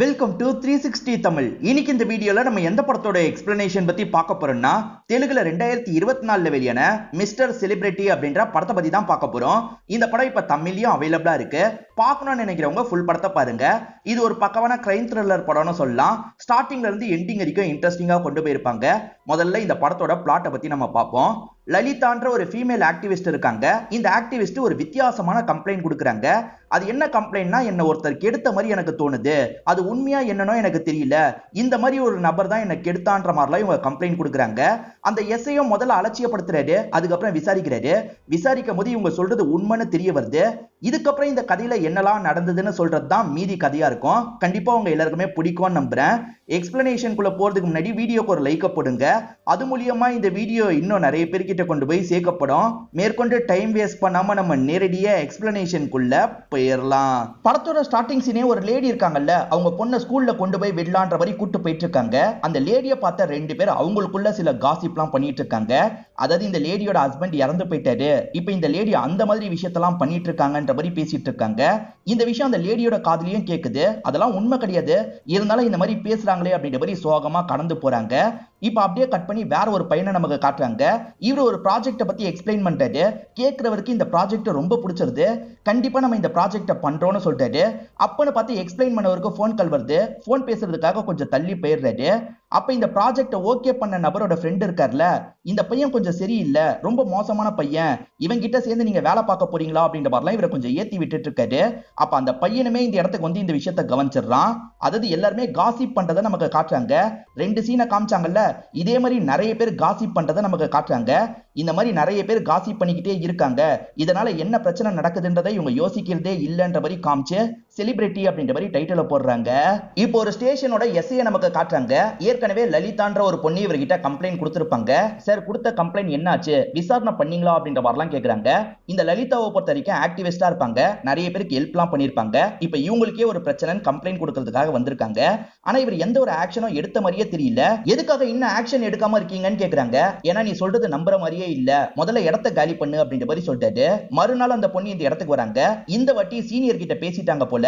Welcome to 360 Tamil. இன்னைக்கு இந்த வீடியோல நம்ம எந்த படத்தோட எக்ஸ்பிளனேஷன் பத்தி பார்க்க போறோம்னா, தெலுங்குல 2024 வெளியான மிஸ்டர் செலிபிரிட்டி அப்படின்ற படத்தை பத்தி தான் பார்க்க போறோம். இந்த படம் இப்ப தமிழ்லயும் அவைலபிளா இருக்கு. பார்க்கணும்னு நினைக்கிறவங்க ஃபுல் படத்தை பாருங்க. இது ஒரு பக்கவான கிரைம் த்ரில்லர் படம்னு சொல்லலாம். ஸ்டார்டிங்ல இருந்து எண்டிங் வரைக்கும் இன்ட்ரெஸ்டிங்கா கொண்டு போயிருப்பாங்க. முதல்ல இந்த படத்தோட பிளாட்டை பத்தி நம்ம பார்ப்போம். லலிதான்ற ஒரு ஃபீமேல் ஆக்டிவிஸ்ட் இருக்காங்க. இந்த ஆக்டிவிஸ்ட் ஒரு வித்தியாசமான கம்ப்ளைண்ட் கொடுக்குறாங்க. அது என்ன கம்ப்ளைண்ட்னா, என்ன ஒருத்தர் கெடுத்த மாதிரி எனக்கு தோணுது, அது உண்மையா என்னன்னோ எனக்கு தெரியல, இந்த மாதிரி ஒரு நபர் தான் என்ன கெடுத்தான்ற மாதிரிலாம் இவங்க கம்ப்ளைண்ட் கொடுக்குறாங்க. அந்த எஸ்ஐயும் முதல்ல அலட்சியப்படுத்துறாரு, அதுக்கப்புறம் விசாரிக்கிறாரு. விசாரிக்கும் போது இவங்க சொல்றது உண்மைன்னு தெரிய வருது. இதுக்கப்புறம் இந்த கதையில என்னெல்லாம் நடந்ததுன்னு சொல்றது தான் மீதி கதையா இருக்கும். கண்டிப்பா உங்க எல்லாருக்குமே பிடிக்கும்னு நம்புறேன். எக்ஸ்பிளனேஷனுக்குள்ள போறதுக்கு முன்னாடி வீடியோக்கு ஒரு லைக் போடுங்க. அது மூலியமா இந்த வீடியோ இன்னும் நிறைய பேர்கிட்ட கொண்டு போய் சேர்க்கப்படும். மேற்கொண்டு டைம் வேஸ்ட் பண்ணாம நம்ம நேரடியா எக்ஸ்பிளனேஷனுக்குள்ள போயிடலாம். படத்தோட ஸ்டார்டிங் சீனே ஒரு லேடி இருக்காங்கல்ல, அவங்க பொண்ணை ஸ்கூல்ல கொண்டு போய் விடலான்ற மாதிரி கூட்டு போயிட்டு இருக்காங்க. அந்த லேடியை பார்த்த ரெண்டு பேர் அவங்களுக்குள்ள சில காசிப்லாம் பண்ணிட்டு இருக்காங்க. அதாவது இந்த லேடியோட ஹஸ்பண்ட் இறந்து போயிட்டாரு, இப்ப இந்த லேடி அந்த மாதிரி விஷயத்தெல்லாம் பண்ணிட்டு இருக்காங்கன்ற மாதிரி பேசிட்டு இருக்காங்க. இந்த விஷயம் அந்த லேடியோட காதுலயும் கேக்குது. அதெல்லாம் உண்மை கிடையாது, இருந்தாலும் இந்த மாதிரி பேசுறாங்களே அப்படின்ற மாதிரி சோகமா கடந்து போறாங்க. இப்ப அப்படியே கட் பண்ணி வேற ஒரு பையனை நமக்கு காட்டுறாங்க. இவரு ஒரு ப்ராஜெக்ட பத்தி எக்ஸ்பிளைன் பண்றாரு. கேட்கிறவருக்கு இந்த ப்ராஜெக்ட் ரொம்ப பிடிச்சிருது. கண்டிப்பா நம்ம இந்த ப்ராஜெக்ட பண்றோம்னு சொல்றாரு. அப்பன்னு பார்த்து எக்ஸ்பிளைன் பண்ணவருக்கு போன் கால் வருது. போன் பேசுறதுக்காக கொஞ்சம் தள்ளி போயிடுறாரு. அப்ப இந்த ப்ராஜெக்ட ஓகே பண்ண நபரோட ஃப்ரெண்ட் இருக்கார்ல, இந்த பையன் கொஞ்சம் சரியில்லை, ரொம்ப மோசமான பையன், இவன் கிட்ட சேர்ந்து நீங்க வேலை பார்க்க போறீங்களா அப்படின்ற மாதிரிலாம் இவரை கொஞ்சம் ஏத்தி விட்டுட்டு இருக்காரு. அப்ப அந்த பையனுமே இந்த இடத்துக்கு வந்து இந்த விஷயத்த கவனிச்சிடறான். அதாவது எல்லாருமே காசிப் பண்றதை நமக்கு காட்டுறாங்க. ரெண்டு சீனை காமிச்சாங்கல்ல, இதே மாதிரி நிறைய பேர் காசிப் பண்றதை நமக்கு காட்டுறாங்க. இந்த மாதிரி நிறைய பேர் காசிப் பண்ணிக்கிட்டே இருக்காங்க. இதனால என்ன பிரச்சனை நடக்குதுன்றதை இவங்க யோசிக்கிறதே இல்லைன்ற மாதிரி காமிச்சு செலிபிரிட்டி அப்படின்ற மாதிரி டைட்டில போடுறாங்க. இப்போ ஒரு ஸ்டேஷனோட எஸ்ஐயை நமக்கு காட்டுறாங்க. ஏற்கனவே லலிதான்ற ஒரு பொண்ணு இவர்கிட்ட கம்ப்ளைண்ட் கொடுத்திருப்பாங்க. சார், கொடுத்த கம்ப்ளைண்ட் என்னாச்சு, விசாரணை பண்ணீங்களா அப்படின்ற மாதிரிலாம் கேட்கறாங்க. இந்த லலிதாவை பொறுத்த வரைக்கும் ஆக்டிவிஸ்டா இருப்பாங்க, நிறைய பேருக்கு ஹெல்ப்லாம் பண்ணிருப்பாங்க. இப்போ இவங்களுக்கே ஒரு பிரச்சனைன்னு கம்ப்ளைண்ட் கொடுக்கறதுக்காக வந்திருக்காங்க. ஆனா இவர் எந்த ஒரு ஆக்ஷனும் எடுத்த மாதிரியே தெரியல. எதுக்காக இன்னும் ஆக்ஷன் எடுக்காம இருக்கீங்கன்னு கேட்கறாங்க. ஏன்னா நீ சொல்றது நம்புற மாதிரியே இல்ல, முதல்ல இடத்தை காலி பண்ணு அப்படின்ற மாதிரி சொல்லிட்டாரு. மறுநாள் அந்த பொண்ணு இந்த இடத்துக்கு வராங்க. இந்த வாட்டி சீனியர் கிட்ட பேசிட்டாங்க போல.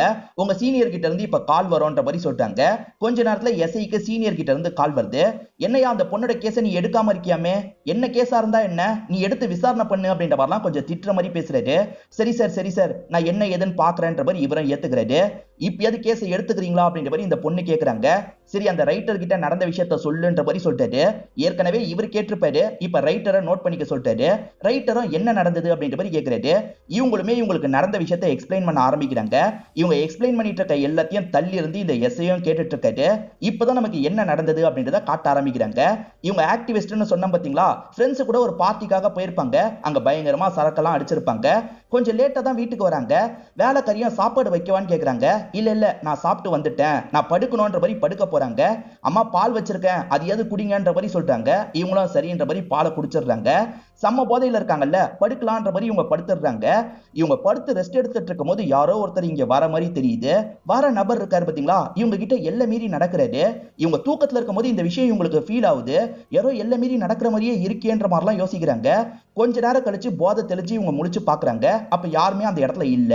உங்க சீனியர் கிட்ட இருந்து இப்ப கால் வரும்ன்ற மாதிரி சொல்றாங்க. கொஞ்ச நேரத்துல எஸ்ஐக்கு சீனியர் கிட்ட இருந்து கால் வருது. என்னையா அந்த பொண்ணோட கேஸை நீ எடுக்காம இருக்கியாமே, என்ன கேஸா இருந்தா என்ன, நீ எடுத்து விசாரணை பண்ணு அப்படின்ற மாதிரிலாம் கொஞ்சம் திட்டுற மாதிரி பேசுறாரு. சரி சார் நான் என்ன ஏதுன்னு பாக்குறேன்ற மாதிரி இவரும் ஏத்துக்கிறாரு. இப்பயாவது கேஸை எடுத்துக்கிறீங்களா அப்படின்ற மாதிரி இந்த பொண்ணு கேக்குறாங்க. சரி, அந்த ரைட்டர் கிட்ட நடந்த விஷயத்த சொல்லுன்ற மாதிரி சொல்லிட்டாரு. ஏற்கனவே இவர் கேட்டிருப்பாரு, இப்ப ரைட்டரை நோட் பண்ணிக்க சொல்லிட்டாரு. ரைட்டரும் என்ன நடந்தது அப்படின்ற மாதிரி கேட்கிறாரு. இவங்களுமே இவங்களுக்கு நடந்த விஷயத்தை எக்ஸ்பிளைன் பண்ண ஆரம்பிக்கிறாங்க. இவங்க எக்ஸ்பிளைன் பண்ணிட்டு இருக்க எல்லாத்தையும் தள்ளி இருந்து இந்த எஸ்ஐயும் கேட்டுட்டு இருக்காரு. இப்பதான் நமக்கு என்ன நடந்தது அப்படின்றத காட்ட ஆரம்பிக்கிறாங்க. இவங்க ஆக்டிவிஸ்ட்னு சொன்ன பாத்தீங்களா, ஃப்ரெண்ட்ஸ் கூட ஒரு பார்ட்டிக்காக போயிருப்பாங்க. அங்க பயங்கரமா சரக்கெல்லாம் அடிச்சிருப்பாங்க. கொஞ்சம் லேட்டா தான் வீட்டுக்கு வராங்க. வேலைக்காரியும் சாப்பாடு வைக்கவான்னு கேக்குறாங்க. இல்ல நான் சாப்பிட்டு வந்துட்டேன், நான் படுக்கணும்ன்ற மாதிரி படுக்க போறாங்க. அம்மா பால் வச்சிருக்கேன், அது எது குடிங்கன்ற மாதிரி சொல்றாங்க. இவங்களும் சரின்ற மாதிரி பாலை குடிச்சிடுறாங்க. செம்ம போதையில இருக்காங்கல்ல, படுக்கலான்ற மாதிரி இவங்க படுத்துடுறாங்க. இவங்க படுத்து ரெஸ்ட் எடுத்துட்டு இருக்கும் போது யாரோ ஒருத்தர் இங்க வர மாதிரி தெரியுது. வர நபர் இருக்காரு பாத்தீங்களா, இவங்க கிட்ட எல்லை மீறி நடக்கிறாரு. இவங்க தூக்கத்துல இருக்கும் போது இந்த விஷயம் இவங்களுக்கு ஃபீல் ஆகுது. யாரோ எல்லை மீறி நடக்கிற மாதிரியே இருக்கேன்ற மாதிரிலாம் யோசிக்கிறாங்க. கொஞ்ச நேரம் கழிச்சு போதை தெளிச்சு இவங்க முடிச்சு பாக்குறாங்க. அப்ப யாருமே அந்த இடத்துல இல்ல.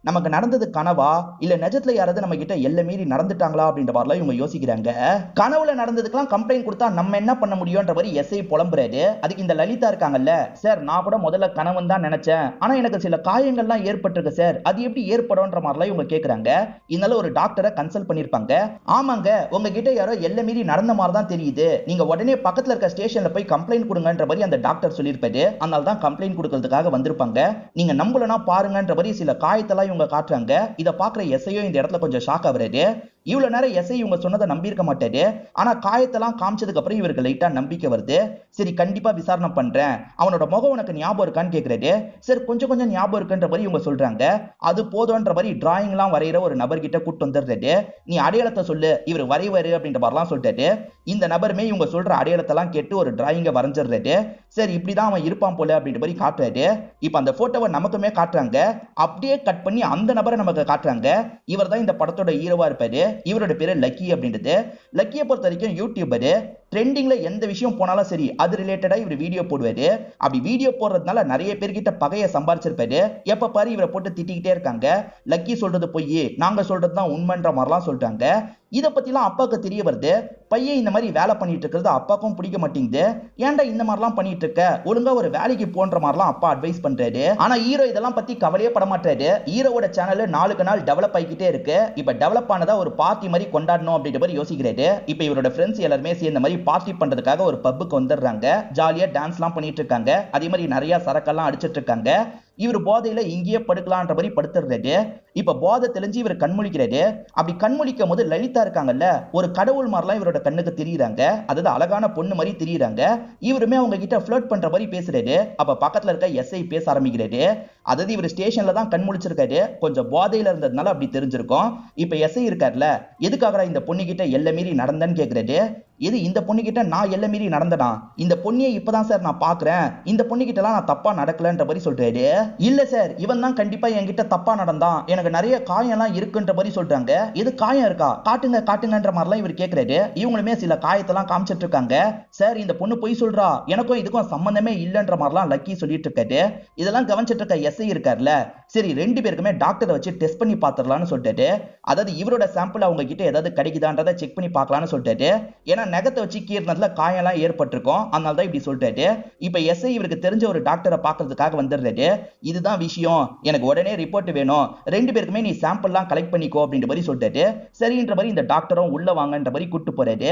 நமக்கு நடந்தது கனவா, இல்ல நிஜத்துல யாராவது நம்ம கிட்ட எல்லை மீறி நடந்துட்டாங்களா அப்படின்ற மாதிரிலாம் இவங்க யோசிக்கிறாங்க. கனவுல நடந்ததுக்கெல்லாம் கம்ப்ளைண்ட் கொடுத்தா நம்ம என்ன பண்ண முடியும்ன்ற மாதிரி எஸ்ஐ புலம்புறாரு. அதுக்கு இந்த லலிதா இருக்காங்கல்ல, சார் நான் கூட முதல்ல கனவுன்னு தான் நினைச்சேன், ஆனா எனக்கு சில காயங்கள்லாம் ஏற்பட்டிருக்கு சார், அது எப்படி ஏற்படும்ன்ற மாதிரிலாம் இவங்க கேட்கறாங்க. இதனால ஒரு டாக்டரை கன்சல்ட் பண்ணிருப்பாங்க. ஆமாங்க, உங்ககிட்ட யாரோ எல்லை மீறி நடந்த மாதிரி தான் தெரியுது, நீங்க உடனே பக்கத்துல இருக்க ஸ்டேஷன்ல போய் கம்ப்ளைண்ட் கொடுங்கன்ற மாதிரி அந்த டாக்டர் சொல்லியிருப்பாரு. அதனால தான் கம்ப்ளைண்ட் கொடுக்கறதுக்காக வந்திருப்பாங்க. நீங்க நம்பலனா பாருங்கன்ற மாதிரி சில காயத்தெல்லாம் இவங்க காட்டுறாங்க. இத பாக்குற எஸ்ஐயோ இந்த இடத்துல கொஞ்சம் ஷாக் ஆகுறாரு. இவ்வளவு நேரம் எஸ்ஐ இவங்க சொன்னதை நம்பி இருக்க மாட்டாரு. ஆனா காயத்தெல்லாம் காமிச்சதுக்கு அப்புறம் இவருக்கு லைட்டா நம்பிக்கை வருது. சரி, கண்டிப்பா விசாரணை பண்றேன், அவனோட முகம் உனக்கு ஞாபகம் இருக்கான்னு கேக்குறாரு. சரி, கொஞ்சம் ஞாபகம் இருக்குன்ற மாதிரி இவங்க சொல்றாங்க. அது போதும்ன்ற மாதிரி டிராயிங் எல்லாம் வரைகிற ஒரு நபர் கிட்ட கூட்டு வந்துடுறாரு. நீ அடையாளத்தை சொல்லு, இவர் வரைவாரு அப்படின்ற மாதிரிலாம் சொல்லிட்டாரு. இந்த நபருமே இவங்க சொல்ற அடையாளத்தெல்லாம் கேட்டு ஒரு டிராயிங்க வரைஞ்சிடுறாரு. சரி, இப்படிதான் அவன் இருப்பான் போல அப்படின்ற மாதிரி காட்டுறாரு. இப்ப அந்த போட்டோவை நமக்குமே காட்டுறாங்க. அப்படியே கட் பண்ணி அந்த நபரை நமக்கு காட்டுறாங்க. இவர் தான் இந்த படத்தோட ஹீரோவா இருப்பாரு. இவரோட பேரு லக்கி அப்படின்றது. லக்கியை பொறுத்த வரைக்கும் யூடியூபரு. ட்ரெண்டிங்ல எந்த விஷயம் போனாலும் சரி அது ரிலேட்டடா இவர் வீடியோ போடுவாரு. அப்படி வீடியோ போடுறதுனால நிறைய பேர்கிட்ட பகையை சம்பாரிச்சிருப்பாரு. எப்ப பாரு இவரை போட்டு திட்டிக்கிட்டே இருக்காங்க. லக்கி சொல்றது பொய், நாங்க சொல்றதுதான் உண்மைன்ற மாதிரிலாம் சொல்றாங்க. இத பத்திலாம் அப்பாவுக்கு தெரிய வருது. பையன் இந்த மாதிரி வேலை பண்ணிட்டு இருக்கிறது அப்பாவுக்கும் பிடிக்க மாட்டேங்குது. ஏன்டா இந்த மாதிரிலாம் பண்ணிட்டு இருக்க, ஒழுங்கா ஒரு வேலைக்கு போன்ற மாதிரிலாம் அப்பா அட்வைஸ் பண்றாரு. ஆனா ஹீரோ இதெல்லாம் பத்தி கவலையே பட மாட்டாரு. ஹீரோவோட சேனல் நாளுக்கு நாள் டெவலப் ஆகிக்கிட்டே இருக்கு. இப்ப டெவலப் ஆனதா ஒரு பார்ட்டி மாதிரி கொண்டாடணும் அப்படின்ற மாதிரி யோசிக்கிறாரு. இப்ப இவரோட ஃப்ரெண்ட்ஸ் எல்லாருமே சேர்ந்த மாதிரி பார்ட்டி பண்றதுக்காக ஒரு பப்புக்கு வந்துடுறாங்க. ஜாலியா டான்ஸ் எல்லாம் பண்ணிட்டு இருக்காங்க. அதே மாதிரி நிறைய சரக்கெல்லாம் அடிச்சிட்டு இருக்காங்க. இவர் போதையில இங்கேயே படுக்கலான்ற மாதிரி படுத்துறாரு. இப்ப போதை தெளிஞ்சு இவர் கண்முழிக்கிறாரு. அப்படி கண்முழிக்கும் போது லலிதா இருக்காங்கல்ல, ஒரு கடவுள் மாதிரிலாம் இவரோட கண்ணுக்கு தெரியுறாங்க. அதாவது அழகான பொண்ணு மாதிரி தெரியுறாங்க. இவருமே அவங்க கிட்ட ஃபிளர்ட் பண்ற மாதிரி பேசுறாரு. அப்ப பக்கத்துல இருக்க எஸ்ஐ பேச ஆரம்பிக்கிறாரு. அதாவது இவர் ஸ்டேஷன்ல தான் கண்முழிச்சிருக்காரு. கொஞ்சம் போதையில இருந்ததுனால அப்படி தெரிஞ்சிருக்கும். இப்ப எஸ்ஐ இருக்காருல, எதுக்காக இந்த பொண்ணு கிட்ட எல்லை மீறி நடந்தன்னு கேக்குறாரு. இது இந்த பொண்ணு கிட்ட நான் எல்லை மீறி நடந்தனா, இந்த பொண்ணியை இப்பதான் சார் நான் பாக்குறேன், இந்த பொண்ணு கிட்ட எல்லாம் நான் தப்பா நடக்கலன்ற மாதிரி சொல்றாரு. இல்ல சார், இவன் தான் கண்டிப்பா என்கிட்ட தப்பா நடந்தான், எனக்கு நிறைய காயம் எல்லாம் இருக்குன்ற மாதிரி சொல்றாங்க. எது காயம் இருக்கா, காட்டுங்க காட்டுங்கன்ற மாதிரிலாம் இவர் கேக்குறாரு. இவங்களுமே சில காயத்தெல்லாம் காமிச்சிட்டு இருக்காங்க. சார் இந்த பொண்ணு பொய் சொல்றா, எனக்கும் இதுக்கும் சம்பந்தமே இல்லைன்ற மாதிரிலாம் லக்கி சொல்லிட்டு இருக்காரு. இதெல்லாம் கவனிச்சிட்டு இருக்க எஸ்ஐ இருக்காருல்ல, சரி ரெண்டு பேருக்குமே டாக்டரை வச்சு டெஸ்ட் பண்ணி பாத்துடலாம்னு சொல்லிட்டு, அதாவது இவரோட சாம்பிள் அவங்க கிட்ட ஏதாவது கிடைக்குதான்றதை செக் பண்ணி பார்க்கலாம்னு சொல்லிட்டு, ஏன்னா நகத்தை வச்சு கீறினதுல காயெல்லாம் ஏற்பட்டிருக்கும், அதனால தான் இப்படி சொல்லிட்டாரு. இப்ப எஸ்ஐ இவருக்கு தெரிஞ்ச ஒரு டாக்டரை பார்க்கறதுக்காக வந்துடுறாரு. இதுதான் விஷயம், எனக்கு உடனே ரிப்போர்ட் வேணும், ரெண்டு பேருக்குமே நீ சாம்பிள்லாம் கலெக்ட் பண்ணிக்கோ அப்படின்ற மாதிரி சொல்லிட்டாரு. சரின்ற மாதிரி இந்த டாக்டரும் உள்ள வாங்கன்ற மாதிரி கூட்டு போறாரு.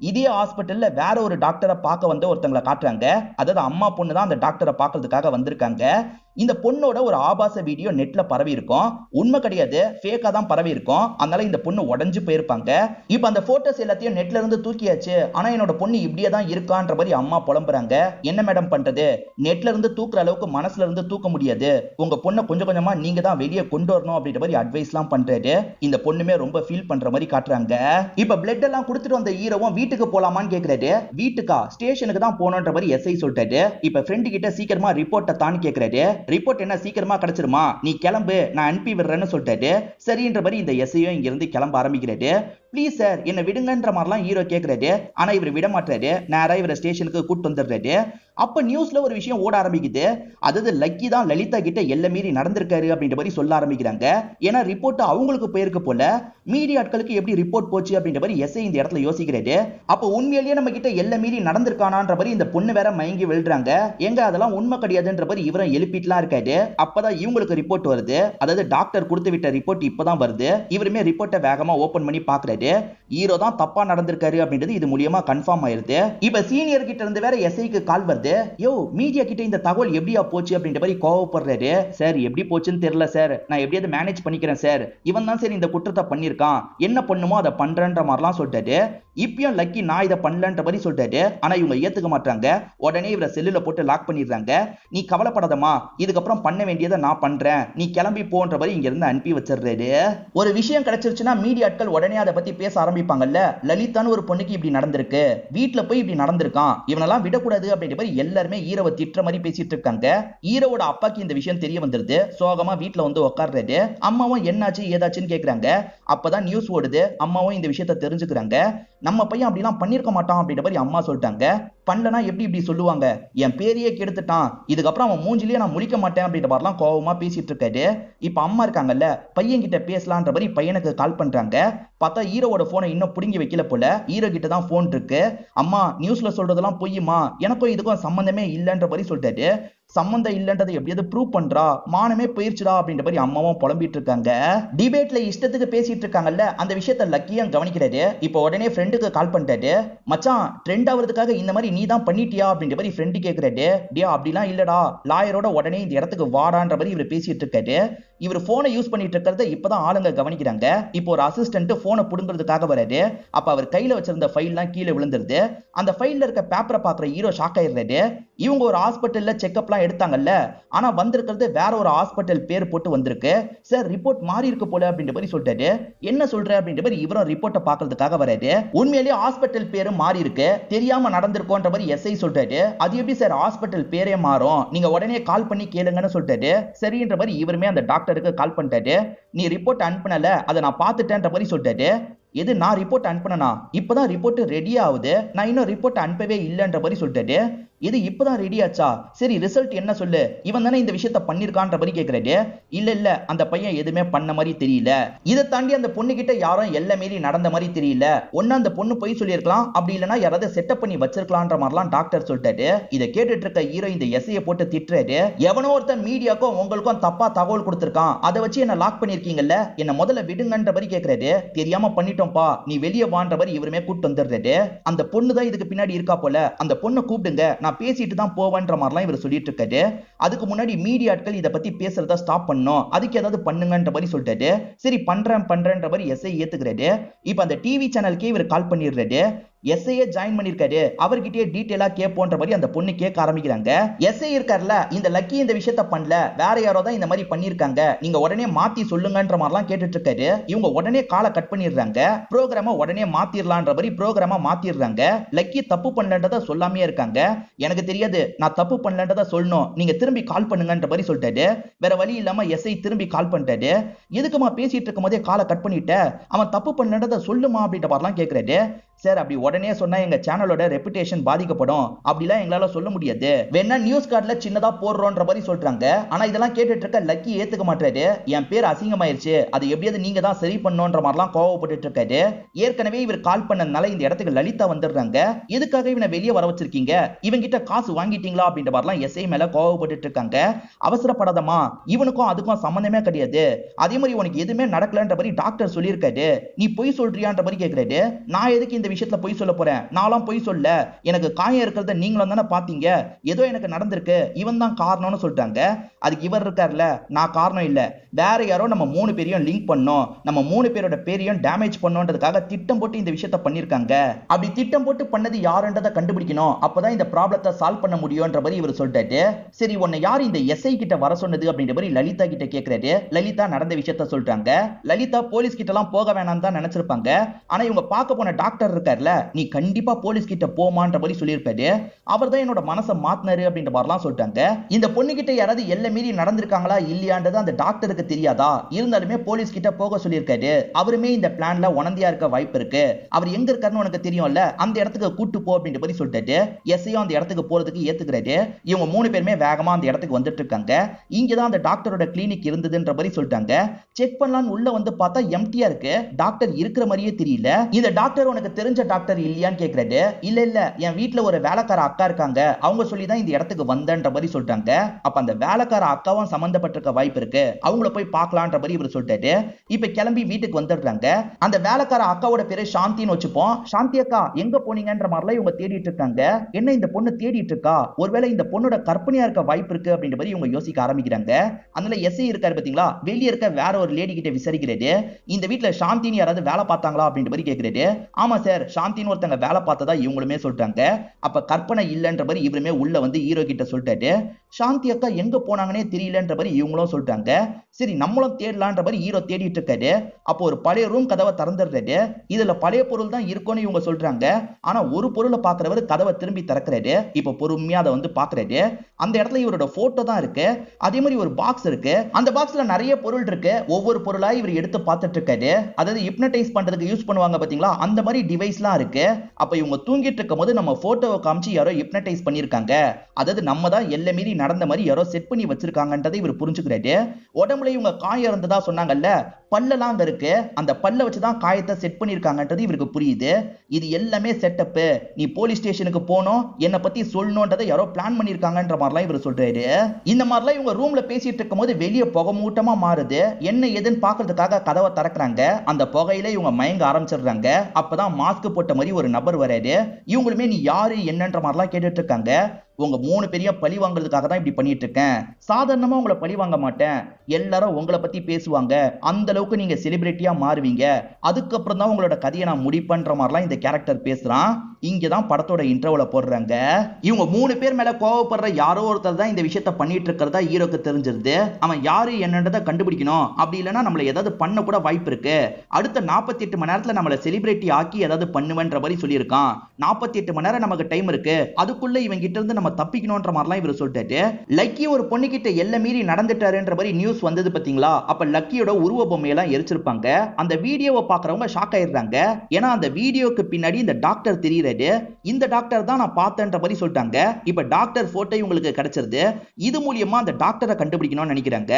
இதே ஹாஸ்பிட்டல்ல வேற ஒரு டாக்டரை பார்க்க வந்து ஒருத்தங்களை காட்டுறாங்க. அதாவது அம்மா பொண்ணு தான் அந்த டாக்டரை பார்க்கறதுக்காக வந்திருக்காங்க. இந்த பொண்ணோட ஒரு ஆபாச வீடியோ நெட்ல பரவி இருக்கும். உண்மை கிடையாது, ஃபேக்கா தான் பரவி இருக்கும். அதனால இந்த பொண்ணு உடைஞ்சு போயிருப்பாங்க. இப்ப அந்த போட்டோஸ் எல்லாத்தையும் நெட்ல இருந்து தூக்கியாச்சு. ஆனா என்னோட பொண்ணு இப்படியே தான் இருக்கான்ற மாதிரி அம்மா புலம்புறாங்க. என்ன மேடம் பண்றது, நெட்ல இருந்து தூக்குற அளவுக்கு மனசுல இருந்து தூக்க முடியாது, உங்க பொண்ணை கொஞ்சம் கொஞ்சமா நீங்க தான் வெளியே கொண்டு வரணும் அப்படின்ற மாதிரி அட்வைஸ் எல்லாம் பண்றாரு. இந்த பொண்ணுமே ரொம்ப ஃபீல் பண்ற மாதிரி காட்டுறாங்க. இப்ப பிளட் எல்லாம் கொடுத்துட்டு வந்த ஹீரோவும் வீட்டுக்கு போலாமான்னு கேக்குறாரு. வீட்டுக்கா, ஸ்டேஷனுக்கு தான் போகணுன்ற மாதிரி எஸ்ஐ சொல்லிட்டாரு. இப்ப ஃப்ரெண்டு கிட்ட சீக்கிரமா ரிப்போர்ட்டை தான் கேக்குறாரு. ரிப்போர்ட் என்ன சீக்கிரமா கிடைச்சிருமா, நீ கிளம்பு நான் அனுப்பி விடுறேன்னு சொல்லிட்டாரு. சரின்ற மாதிரி இந்த எஸ்ஐயும் இங்க இருந்து கிளம்ப ஆரம்பிக்கிறாரு. ப்ளீஸ் சார் என்ன விடுங்கன்ற மாதிரிலாம் ஹீரோ கேட்கிறாரு. ஆனா இவர் விட மாட்டாரு. நேரா இவரை ஸ்டேஷனுக்கு கூட்டு வந்துடுறாரு. அப்ப நியூஸ்ல ஒரு விஷயம் ஓட ஆரம்பிக்குது. அதாவது லக்கி தான் லலிதா கிட்ட எல்லை மீறி நடந்திருக்காரு அப்படின்ற மாதிரி சொல்ல ஆரம்பிக்கிறாங்க. ஏன்னா ரிப்போர்ட் அவங்களுக்கு போயிருக்கு போல, மீடியா ஆட்களுக்கு எப்படி ரிப்போர்ட் போச்சு அப்படின்ற மாதிரி எஸ்ஐ இந்த இடத்துல யோசிக்கிறாரு. அப்ப உண்மையிலேயே நம்ம கிட்ட எல்லை மீறி நடந்திருக்கானான்ற மாதிரி இந்த பொண்ணு வேற மயங்கி விழுறாங்க. எங்க அதெல்லாம் உண்மை கிடையாதுன்ற மாதிரி இவரும் எழுப்பிட்டுலாம் இருக்காரு. அப்பதான் இவங்களுக்கு ரிப்போர்ட் வருது. அதாவது டாக்டர் கொடுத்து விட்ட ரிப்போர்ட் இப்பதான் வருது. இவருமே ரிப்போர்ட்டை வேகமா ஓபன் பண்ணி பாக்குறாரு. ஹீரோ தான் தப்பா நடந்திருக்காரு அப்படின்றது இது மூலமா கன்ஃபார்ம் ஆயிருது. இப்ப சீனியர் கிட்ட இருந்து வேற எஸ்ஐக்கு கால் வருது. யோ மீடியா கிட்ட இந்த தகவல் எப்படியா போச்சு அப்படின்ற மாதிரி கோவப்படுறாரு. சார் எப்படி போச்சுன்னு தெரியல சார், நான் எப்படியாவது மேனேஜ் பண்ணிக்கிறேன் சார், இவன் தான் சரி இந்த குற்றத்தை பண்ணிருக்கான், என்ன பண்ணுமோ அதை பண்றேன்ற மாதிரிலாம் சொல்லிட்டாரு. இப்பயும் லக்கி நான் இதை பண்ணலன்ற மாதிரி சொல்லிட்டாரு. ஆனா இவங்க ஏத்துக்க மாட்டாங்க. உடனே இவரை செல்லுல போட்டு லாக் பண்ணிடுறாங்க. நீ கவலைப்படாதமா, இதுக்கப்புறம் பண்ண வேண்டியதை நான் பண்றேன், நீ கிளம்பி போன்ற மாதிரி இங்க இருந்து அனுப்பி வச்சிடுறாரு. ஒரு விஷயம் கிடைச்சிருச்சுன்னா மீடியாட்கள் உடனே அதை பத்தி பேச ஆரம்பிப்பாங்கல்ல. லலிதான்னு ஒரு பொண்ணுக்கு இப்படி நடந்திருக்கு, வீட்டுல போய் இப்படி நடந்திருக்கான், இவனெல்லாம் விடக்கூடாது அப்படின்ற மாதிரி எல்லாருமே ஹீரோவை திட்டுற மாதிரி பேசிட்டு இருக்காங்க. ஹீரோவோட அப்பாக்கு இந்த விஷயம் தெரிய வந்துருது. சோகமா வீட்டுல வந்து உட்கார்றாரு. அம்மாவும் என்னாச்சு ஏதாச்சுன்னு கேக்குறாங்க. அப்பதான் நியூஸ் ஓடுது. அம்மாவும் இந்த விஷயத்தை தெரிஞ்சுக்கிறாங்க. நம்ம பையன் அப்படிலாம் பண்ணிருக்க மாட்டான் அப்படின்ற மாதிரி அம்மா சொல்லிட்டாங்க. பண்ணலனா எப்படி இப்படி சொல்லுவாங்க, என் பேரையே கெடுத்துட்டான், இதுக்கப்புறம் அவன் மூஞ்சிலேயே நான் முழிக்க மாட்டேன் அப்படின்ற மாதிரிலாம் கோவமா பேசிட்டு இருக்காரு. இப்ப அம்மா இருக்காங்கல்ல, பையன் கிட்ட பேசலான்ற மாதிரி பையனுக்கு கால் பண்றாங்க. பார்த்தா ஹீரோவோட போனை இன்னும் புடுங்கி வைக்கல போல. ஹீரோ கிட்ட தான் போன் இருக்கு. அம்மா நியூஸ்ல சொல்றதெல்லாம் பொய்யுமா, எனக்கும் இதுக்கும் சம்பந்தமே இல்லைன்ற மாதிரி சொல்லிட்டாரு. சம்பந்தம் இல்லைன்றதை எப்படியாவது ப்ரூவ் பண்றா, மானமே போயிருச்சுடா அப்படின்ற மாதிரி அம்மாவும் புலம்பிட்டு இருக்காங்க. டிபேட்ல இஷ்டத்துக்கு பேசிட்டு இருக்காங்கல்ல, அந்த விஷயத்த லக்கியும் கவனிக்கிறாரு. இப்போ உடனே ஃப்ரெண்டுக்கு கால் பண்ணிட்டாரு. மச்சான் ட்ரெண்ட் ஆகிறதுக்காக இந்த மாதிரி நீ தான் பண்ணிட்டியா அப்படின்ற மாதிரி ஃப்ரெண்டு கேட்கிறாரு. டே அப்படிலாம் இல்லடா, லாயரோட உடனே இந்த இடத்துக்கு வாடான்ற மாதிரி இவர் பேசிட்டு இருக்காரு. இவர் போனை யூஸ் பண்ணிட்டு இருக்கிறத இப்பதான் ஆளுங்க கவனிக்கிறாங்க. இப்போ ஒரு அசிஸ்டன்ட் போனை புடுங்கிறதுக்காக வராரு. அப்ப அவர் கையில வச்சிருந்த ஃபைல்லாம் கீழே விழுந்துருது. அந்த ஃபைல்ல இருக்க பேப்பரை பாக்குற ஹீரோ ஷாக் ஆயிடுறாரு. இவங்க ஒரு ஹாஸ்பிட்டல்ல செக்அப்லாம் எடுத்தாங்கல்ல, ஆனா வந்திருக்கிறது வேற ஒரு ஹாஸ்பிட்டல் பேர் போட்டு வந்திருக்கு. சார் ரிப்போர்ட் மாறி இருக்கு போல அப்படின்ற மாதிரி சொல்லிட்டாரு. என்ன சொல்ற அப்படின்ற மாதிரி இவரும் ரிப்போர்ட்டை பாக்குறதுக்காக வராரு. உண்மையிலேயே ஹாஸ்பிட்டல் பேரு மாறி இருக்கு, தெரியாம நடந்திருக்கோன்ற மாதிரி எஸ்ஐ சொல்லிட்டாரு. அது எப்படி சார் ஹாஸ்பிட்டல் பேரே மாறும், நீங்க உடனே கால் பண்ணி கேளுங்கன்னு சொல்லிட்டாரு. சரின்ற மாதிரி இவருமே அந்த டாக்டருக்கு கால் பண்ணிட்டாரு. நீ ரிப்போர்ட் அனுப்பினல, அதை நான் பார்த்துட்டேன்ற மாதிரி சொல்லிட்டாரு. எது நான் ரிப்போர்ட் அனுப்பினா இப்பதான் ரிப்போர்ட் ரெடி ஆகுது, நான் இன்னும் ரிப்போர்ட் அனுப்பவே இல்லைன்ற மாதிரி சொல்லிட்டாரு. இது இப்பதான் ரெடி ஆச்சா, சரி ரிசல்ட் என்ன சொல்லு, இவன் தானே இந்த விஷயத்த பண்ணிருக்கான்ற மாதிரி கேக்குறாரு. இல்ல அந்த பையன் எதுவுமே பண்ண மாதிரி தெரியல. இதை தாண்டி அந்த பொண்ணு கிட்ட யாரும் எல்லை மீறி நடந்த மாதிரி தெரியல. ஒன்னு அந்த பொண்ணு போய் சொல்லியிருக்கலாம், அப்படி இல்லைன்னா யாராவது செட்டப் பண்ணி வச்சிருக்கலான்ற மாதிரிலாம் டாக்டர் சொல்லிட்டாரு. இதை கேட்டுட்டு இருக்க ஹீரோ இந்த எஸ்ஐயை போட்டு திட்டுறாரு. எவனோ ஒருத்தன் மீடியாக்கும் உங்களுக்கும் தப்பா தகவல் கொடுத்திருக்கான், அதை வச்சு என்ன லாக் பண்ணிருக்கீங்கல்ல, என்ன முதல்ல விடுங்கன்ற மாதிரி கேக்குறாரு. தெரியாம பண்ணிட்டோம்பா, நீ வெளியே வான்ற மாதிரி இவருமே கூட்டு வந்துடுறாரு. அந்த பொண்ணு தான் இதுக்கு பின்னாடி இருக்கா போல, அந்த பொண்ணை கூப்பிடுங்க, நான் பேசிட்டு தான் போவேன்ற மாதிரிலாம் இவர் சொல்லிட்டு இருக்காரு. அதுக்கு முன்னாடி மீடியாட்கள் இதை பத்தி பேசுறத ஸ்டாப் பண்ணணும், அதுக்கு ஏதாவது பண்ணுங்கன்ற மாதிரி சொல்லிட்டாரு. சரி பண்றேன்ற மாதிரி எஸ்ஐ ஏத்துக்கிறாரு. இப்ப அந்த டிவி சேனலுக்கே இவர் கால் பண்ணிடுறாரு. எஸ்ஐயே ஜாயின் பண்ணிருக்காரு, அவர்கிட்டயே டீடைலா கேட்போன்ற மாதிரி அந்த பொண்ணு கேட்க ஆரம்பிக்கிறாங்க. எஸ்ஐ இருக்கார்ல, இந்த லக்கி இந்த விஷயத்த பண்ணல, வேற யாரோ தான் இந்த மாதிரி பண்ணிருக்காங்க, நீங்க உடனே மாத்தி சொல்லுங்கன்ற மாதிரிலாம் கேட்டுட்டு இருக்காரு. இவங்க உடனே காலை கட் பண்ணிடுறாங்க. ப்ரோக்ராம உடனே மாத்திரலான்ற மாதிரி ப்ரோக்ராம மாத்திடுறாங்க. லக்கி தப்பு பண்ணலன்றத சொல்லாமே இருக்காங்க. எனக்கு தெரியாது, நான் தப்பு பண்ணலன்றத சொல்லணும், நீங்க திரும்பி கால் பண்ணுங்கன்ற மாதிரி சொல்லிட்டாரு. வேற வழி இல்லாம எஸ்ஐ திரும்பி கால் பண்ணிட்டாரு. எதுக்குமா பேசிட்டு இருக்கும் போதே காலை கட் பண்ணிட்ட, அவன் தப்பு பண்ணலன்றத சொல்லுமா அப்படின்ற மாதிரிலாம் கேட்கிறாரு. சார் அப்படி உடனே சொன்னா எங்க சேனலோட ரெப்புடேஷன் பாதிக்கப்படும், அப்படிலாம் எங்களால சொல்ல முடியாது, வேணா நியூஸ் கார்டுல சின்னதா போடுறோன்ற மாதிரி சொல்றாங்க. ஆனா இதெல்லாம் கேட்டுட்டு இருக்க லக்கி ஏத்துக்க மாட்டாரு. என் பேர் அசிங்கமாயிருச்சு, அது எப்படியாவது நீங்க தான் சரி பண்ணணும்ன்ற மாதிரிலாம் கோவப்பட்டு இருக்காரு. ஏற்கனவே இவர் கால் பண்ணனால இந்த இடத்துக்கு லலிதா வந்துடுறாங்க. எதுக்காக இவனை வெளியே வர வச்சிருக்கீங்க, இவங்கிட்ட காசு வாங்கிட்டீங்களா அப்படின்ற மாதிரிலாம் எஸ்ஐ மேல கோவப்பட்டு இருக்காங்க. அவசரப்படாதமா, இவனுக்கும் அதுக்கும் சம்பந்தமே கிடையாது, அதே மாதிரி உனக்கு எதுவுமே நடக்கலன்ற மாதிரி டாக்டர் சொல்லியிருக்காரு, நீ பொய் சொல்றியான்ற மாதிரி கேட்கிறாரு. நான் எதுக்கு இந்த விஷயத்துல பொய் சொல்ல போறேன், நான்லாம் பொய் சொல்ல, எனக்கு காயம் இருக்கிறத நீங்களும் தானே பாத்தீங்க, ஏதோ எனக்கு நடந்திருக்கு, இவன் தான் காரணம்னு சொல்லிட்டாங்க. அதுக்கு இவர் இருக்கார்ல, நான் காரணம் இல்ல, வேற யாரோ நம்ம 3 பேரையும் லிங்க் பண்ணோம், நம்ம 3 பேரோட பேரையும் டேமேஜ் பண்ணோன்றதுக்காக திட்டம் போட்டு இந்த விஷயத்த பண்ணிருக்காங்க. அப்படி திட்டம் போட்டு பண்ணது யாருன்றதை கண்டுபிடிக்கணும், அப்பதான் இந்த ப்ராப்ளத்தை சால்வ் பண்ண முடியும்ன்ற மாதிரி இவர் சொல்லிட்டாரு. சரி உன்னை யார் இந்த எஸ்ஐ கிட்ட வர சொன்னது அப்படின்ற மாதிரி லலிதா கிட்ட கேட்கிறாரு. லலிதா நடந்த விஷயத்த சொல்றாங்க. லலிதா போலீஸ் கிட்ட எல்லாம் போக வேணாம் தான் நினைச்சிருப்பாங்க. ஆனா இவங்க பார்க்க போன டாக்டர் இருக்கார்ல, நீ கண்டிப்பா போலீஸ் கிட்ட போமான்ற மாதிரி சொல்லியிருப்பாரு. அவர் தான் என்னோட மனசை மாத்தினாரு அப்படின்ற மாதிரிலாம் சொல்லிட்டாங்க. இந்த பொண்ணு கிட்ட யாராவது எல்லை மீறி நடந்திருக்காங்களா இல்லையான்றது அந்த டாக்டருக்கு தெரியாதா, இருந்தாலுமே போலீஸ் கிட்ட போக சொல்லியிருக்காரு. அவருமே இந்த பிளான்ல உணர்ந்தியா இருக்க வாய்ப்பு இருக்கு, அவர் எங்க இருக்காருன்னு உனக்கு தெரியும்ல, அந்த இடத்துக்கு கூட்டு போ அப்படின்ற மாதிரி சொல்லிட்டாரு. எஸ்ஐயும் அந்த இடத்துக்கு போறதுக்கு ஏத்துக்கிறாரு. இவங்க 3 பேருமே வேகமா அந்த இடத்துக்கு வந்துட்டு இருக்காங்க. இங்கதான் அந்த டாக்டரோட கிளினிக் இருந்ததுன்ற மாதிரி சொல்லிட்டாங்க. செக் பண்ணலாம்னு உள்ள வந்து பார்த்தா எம்டியா இருக்கு, டாக்டர் இருக்கிற மாதிரியே தெரியல. இந்த டாக்டர் உனக்கு தெரிஞ்ச டாக்டர் இல்லையான்னு கேக்குறாரு. இல்ல என் வீட்ல ஒரு வேலைக்கார அக்கா இருக்காங்க, அவங்க சொல்லி தான் இந்த இடத்துக்கு வந்தன்ற மாதிரி சொல்லிட்டாங்க. அப்ப அந்த வேலைக்கார அக்காவும் சம்பந்தப்பட்டிருக்க வாய்ப்பு இருக்கு, அவங்கள போய் பார்க்கலான்ற மாதிரி இவர் சொல்லிட்டாரு. இப்ப கிளம்பி வீட்டுக்கு வந்துடுறாங்க. அந்த வேலைக்கார அக்காவோட பேரு சாந்தின்னு வச்சுப்போம். சாந்தி அக்கா எங்க போனீங்கன்ற மாதிரிலாம் இவங்க தேடிட்டு இருக்காங்க. என்ன இந்த பொண்ணு தேடிட்டு இருக்கா, ஒருவேளை இந்த பொண்ணோட கற்பனையா இருக்க வாய்ப்பு இருக்கு அப்படின்ற மாதிரி இவங்க யோசிக்க ஆரம்பிக்கிறாங்க. அதனால எஸ்ஐ இருக்காரு பாத்தீங்களா, வெளியே இருக்க வேற ஒரு லேடி கிட்ட விசாரிக்கிறாரு. இந்த வீட்டுல சாந்தின்னு யாராவது வேலை பார்த்தாங்களா அப்படின்ற மாதிரி கேட்கிறாரு. ஆமா சார், சாந்தின்னு ஒருத்தங்க வேலை பார்த்ததா இவங்களுமே சொல்லிட்டாங்க. அப்ப கற்பனை இல்லன்ற மாதிரி இவருமே உள்ள வந்து ஹீரோ கிட்ட சொல்லிட்டாரு. சாந்தி அக்கா எங்க போனாங்கன்னே தெரியலன்ற மாதிரி இவங்களும் சொல்லிட்டாங்க. சரி நம்மளும் தேடலான்ற மாதிரி ஹீரோ தேடிட்டு இருக்காரு. அப்போ ஒரு பழைய ரூம் கதவை திறந்துடுறாரு. இதுல பழைய பொருள் தான் இருக்கும்னு இவங்க சொல்றாங்க. ஆனா ஒரு பொருளை பாக்குறவர் கதவை திரும்பி திறக்கிறாரு. இப்ப பொறுமையா அதை வந்து பாக்குறாரு. அந்த இடத்துல இவரோட போட்டோ தான் இருக்கு. அதே மாதிரி ஒரு பாக்ஸ் இருக்கு. அந்த பாக்ஸ்ல நிறைய பொருள் இருக்கு. ஒவ்வொரு பொருளா இவர் எடுத்து பார்த்துட்டு இருக்காரு. அதாவது ஹிப்னடைஸ் பண்றதுக்கு யூஸ் பண்ணுவாங்க பாத்தீங்களா, அந்த மாதிரி டிவைஸ்லாம் இருக்கு. அப்ப இவங்க தூங்கிட்டு இருக்கும் போது நம்ம போட்டோவை காமிச்சு யாரோ ஹிப்னடைஸ் பண்ணிருக்காங்க, அதாவது நம்ம தான் எல்லை மீறி நடந்த மாதிரி யாரோ செட் பண்ணி வச்சிருக்காங்கன்றதை இவர் புரிஞ்சுக்கிறாரு. உடம்புல இவங்க காயம் இருந்ததா சொன்னாங்கல்ல, பல்லெல்லாம் அங்க இருக்கு, அந்த பல்ல வச்சுதான் காயத்தை செட் பண்ணிருக்காங்கன்றது இவருக்கு புரியுது. இது எல்லாமே செட்டப், நீ போலீஸ் ஸ்டேஷனுக்கு போனோம், என்ன பத்தி சொல்லணும்ன்றதை யாரோ பிளான் பண்ணிருக்காங்கன்ற மாதிரிலாம் இவர் சொல்றாரு. இந்த மாதிரிலாம் இவங்க ரூம்ல பேசிட்டு இருக்கும் போது வெளியே புகை மூட்டமா மாறுது. என்ன ஏதுன்னு பாக்குறதுக்காக கதவை திறக்கிறாங்க. அந்த புகையில இவங்க மயங்க ஆரம்பிச்சிடுறாங்க. அப்பதான் மாஸ்க் போட்ட மாதிரி ஒரு நபர் வராரு. இவங்களுமே நீ யாரு என்னன்ற மாதிரிலாம் கேட்டுட்டு இருக்காங்க. உங்க 3 பெரிய பழி வாங்குறதுக்காக தான் இப்படி பண்ணிட்டு இருக்கேன், சாதாரணமா உங்களை பழி வாங்க மாட்டேன், எல்லாரும் உங்களை பத்தி பேசுவாங்க, அந்த அளவுக்கு நீங்க செலிபிரிட்டியா மாறுவீங்க, அதுக்கப்புறம் தான் உங்களோட கதையை நான் முடிப்பேன்ற மாதிரிலாம் இந்த கேரக்டர் பேசுறான். இங்கதான் படத்தோட இன்ட்ரோல போடுறாங்க. இவங்க 3 பேர் மேல கோவப்படுற யாரோ ஒருத்தர் தான் இந்த விஷயத்தை பண்ணிட்டு இருக்கிறதா ஹீரோக்கு தெரிஞ்சிருது. அவன் யாரு என்னன்றதை கண்டுபிடிக்கணும், அப்படி இல்லைன்னா நம்மள ஏதாவது பண்ண கூட வாய்ப்பு இருக்கு. அடுத்த 48 மணி நேரத்துல நம்மள செலிபிரிட்டி ஆக்கி ஏதாவது பண்ணுவேன்ற மாதிரி சொல்லியிருக்கான். 48 மணி நேரம் நமக்கு டைம் இருக்கு, அதுக்குள்ள இவங்க கிட்ட இருந்து நம்ம தப்பிக்கணும்ன்ற மாதிரிலாம் இவர் சொல்லிட்டாரு. லக்கி ஒரு பொண்ணு கிட்ட எல்லை மீறி நடந்துட்டாருன்ற மாதிரி நியூஸ் வந்தது பாத்தீங்களா? அப்ப லக்கியோட உருவ பொம்மையெல்லாம் எரிச்சிருப்பாங்க. அந்த வீடியோவை பாக்குறவங்க ஷாக் ஆயிடுறாங்க. ஏன்னா அந்த வீடியோக்கு பின்னாடி இந்த டாக்டர் தெரியுறாரு. இந்த டாக்டர் தான் நான் பார்த்தேன்ற மாதிரி சொல்லிட்டாங்க. இப்ப டாக்டர் போட்டோ உங்களுக்கு கிடைச்சிருது. இது மூலியமா அந்த டாக்டரை கண்டுபிடிக்கணும்னு நினைக்கிறாங்க.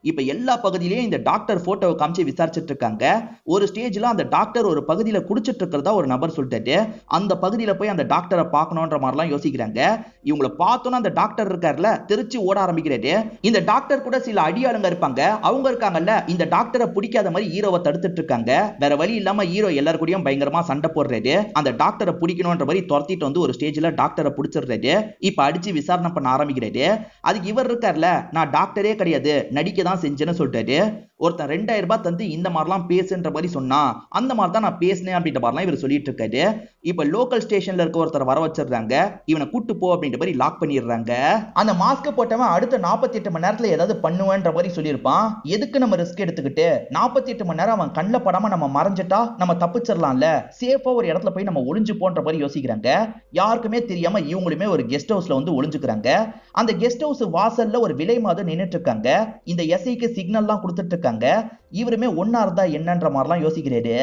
இப்ப எல்லா பகுதியிலையும் இந்த டாக்டர் போட்டோவை காமிச்சு விசாரிச்சுட்டு இருக்காங்க. ஒரு ஸ்டேஜ்ல அந்த டாக்டர் ஒரு பகுதியில குடிச்சிட்டு இருக்கிறதா ஒரு நபர் சொல்லிட்டாரு. அந்த பகுதியில போய் அந்த டாக்டரை பார்க்கணும்ன்ற மாதிரிலாம் யோசிக்கிறாங்க. இவங்களை பார்த்தோன்னா அந்த டாக்டர் இருக்காருல, திருச்சி ஓட ஆரம்பிக்கிறாரு. இந்த டாக்டர் கூட சில அடியாளுங்க இருப்பாங்க. அவங்க இருக்காங்கல்ல, இந்த டாக்டரை பிடிக்காத மாதிரி ஹீரோவை தடுத்துட்டு இருக்காங்க. வேற வழி இல்லாம ஹீரோ எல்லாரும் கூடயும் பயங்கரமா சண்டை போடுறாரு. அந்த டாக்டரை பிடிக்கணும்ன்ற மாதிரி துரத்திட்டு வந்து ஒரு ஸ்டேஜ்ல டாக்டரை பிடிச்சிடுறாரு. இப்ப அடிச்சு விசாரணை பண்ண ஆரம்பிக்கிறாரு. அதுக்கு இவர் இருக்கார்ல, நான் டாக்டரே கிடையாது, நடிக்க தான் செஞ்சேன்னு சொல்லிட்டாரு. ஒருத்தன் 2000 ரூபாய் தந்து இந்த மாதிரிலாம் பேசுன்ற மாதிரி சொன்னா, அந்த மாதிரி தான் நான் பேசினேன் அப்படின்ற மாதிரிலாம் இவர் சொல்லிட்டு இருக்காரு. இப்ப லோக்கல் ஸ்டேஷன்ல இருக்க ஒருத்தர் வர வச்சிடுறாங்க. இவனை கூட்டு போ அப்படின்ற மாதிரி லாக் பண்ணிடுறாங்க. அந்த மாஸ்க் போட்டவன் அடுத்த 48 மணி நேரத்துல ஏதாவது பண்ணுவேன்ற மாதிரி சொல்லியிருப்பான். எதுக்கு நம்ம ரிஸ்க் எடுத்துக்கிட்டு 48 மணி நேரம் அவன் கண்ணில் படாம நம்ம மறைஞ்சிட்டா நம்ம தப்பிச்சிடலாம்ல, சேஃபா ஒரு இடத்துல போய் நம்ம ஒளிஞ்சு போன்ற மாதிரி யோசிக்கிறாங்க. யாருக்குமே தெரியாம இவங்களுமே ஒரு கெஸ்ட் ஹவுஸ்ல வந்து ஒளிஞ்சுக்கிறாங்க. அந்த கெஸ்ட் ஹவுஸ் வாசல்ல ஒரு விலை மாதம் நின்னுட்டு இருக்காங்க. இந்த எஸ்ஐக்கு சிக்னல்லாம் கொடுத்துட்டு இருக்காங்க. இவருமே ஒன்னா இருந்தா என்னன்ற மாதிரிலாம் யோசிக்கிறாரு.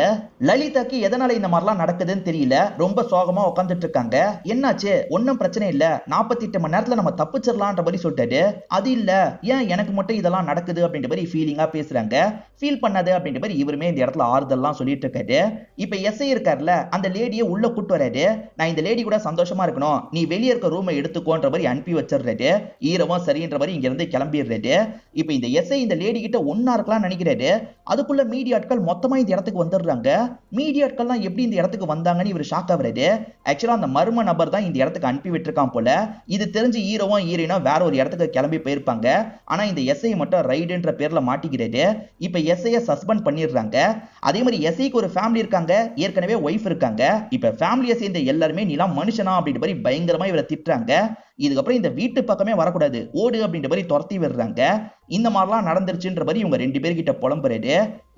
லலிதாக்கு எதனால இந்த மாதிரிலாம் நடக்குதுன்னு தெரியல. ரொம்ப சோகமா உட்காந்துட்டு இருக்காங்க. என்னாச்சு? ஒன்னும் பிரச்சனை இல்ல, 48 மணி நேரத்துல நம்ம தப்பிச்சிடலான்ற மாதிரி சொல்லிட்டாரு. அது இல்ல, ஏன் எனக்கு மட்டும் இதெல்லாம் நடக்குது அப்படின்ற மாதிரி ஃபீலிங்கா பேசுறாங்க. ஃபீல் பண்ணாது அப்படின்ற மாதிரி இவருமே இந்த இடத்துல ஆறுதல்லாம் சொல்லிட்டு இருக்காரு. இப்ப எஸ்ஐ இருக்காருல, அந்த லேடியை உள்ள கூட்டு வராரு. நான் இந்த லேடி கூட சந்தோஷமா இருக்கணும், நீ வெளியே இருக்க ரூமை எடுத்துக்கோன்ற மாதிரி அனுப்பி வச்சிடுறாரு. ஈரவும் சரின்ற மாதிரி இங்க இருந்து கிளம்பிடுறாரு. இப்ப இந்த எஸ்ஐ இந்த லேடி கிட்ட ஒன்னா இருக்கலாம் நினைக்கிறாரு. அதுக்குள்ள மீடியாட்கள் மொத்தமா இந்த இடத்துக்கு வந்துடுறாங்க. மீடியாட்கள்லாம் எப்படி இந்த இடத்துக்கு வந்தாங்கன்னு இவர் ஷாக் ஆகுறாரு. ஆக்சுவலா அந்த மர்ம நபர் தான் இந்த இடத்துக்கு அனுப்பி விட்டுருக்கான் போல. இது தெரிஞ்சு ஹீரோவும் ஹீரோயினும் வேற ஒரு இடத்துக்கு கிளம்பி போயிருப்பாங்க. ஆனா இந்த எஸ்ஐ மட்டும் ரைடுன்ற பேர்ல மாட்டிக்கிறாரு. இப்ப எஸ்ஐய சஸ்பெண்ட் பண்ணிடுறாங்க. அதே மாதிரி எஸ்ஐக்கு ஒரு ஃபேமிலி இருக்காங்க, ஏற்கனவே ஒய்ஃப் இருக்காங்க. இப்ப ஃபேமிலியை சேர்ந்த எல்லாருமே நீலாம் மனுஷனா அப்படின்ற மாதிரி பயங்கரமா இவரை திட்டுறாங்க. இதுக்கப்புறம் இந்த வீட்டு பக்கமே வரக்கூடாது, ஓடு அப்படின்ற மாதிரி துரத்தி விடுறாங்க. இந்த மாதிரிலாம் நடந்துருச்சுன்ற மாதிரி இவங்க 2 பேர்கிட்ட புலம்புறாரு.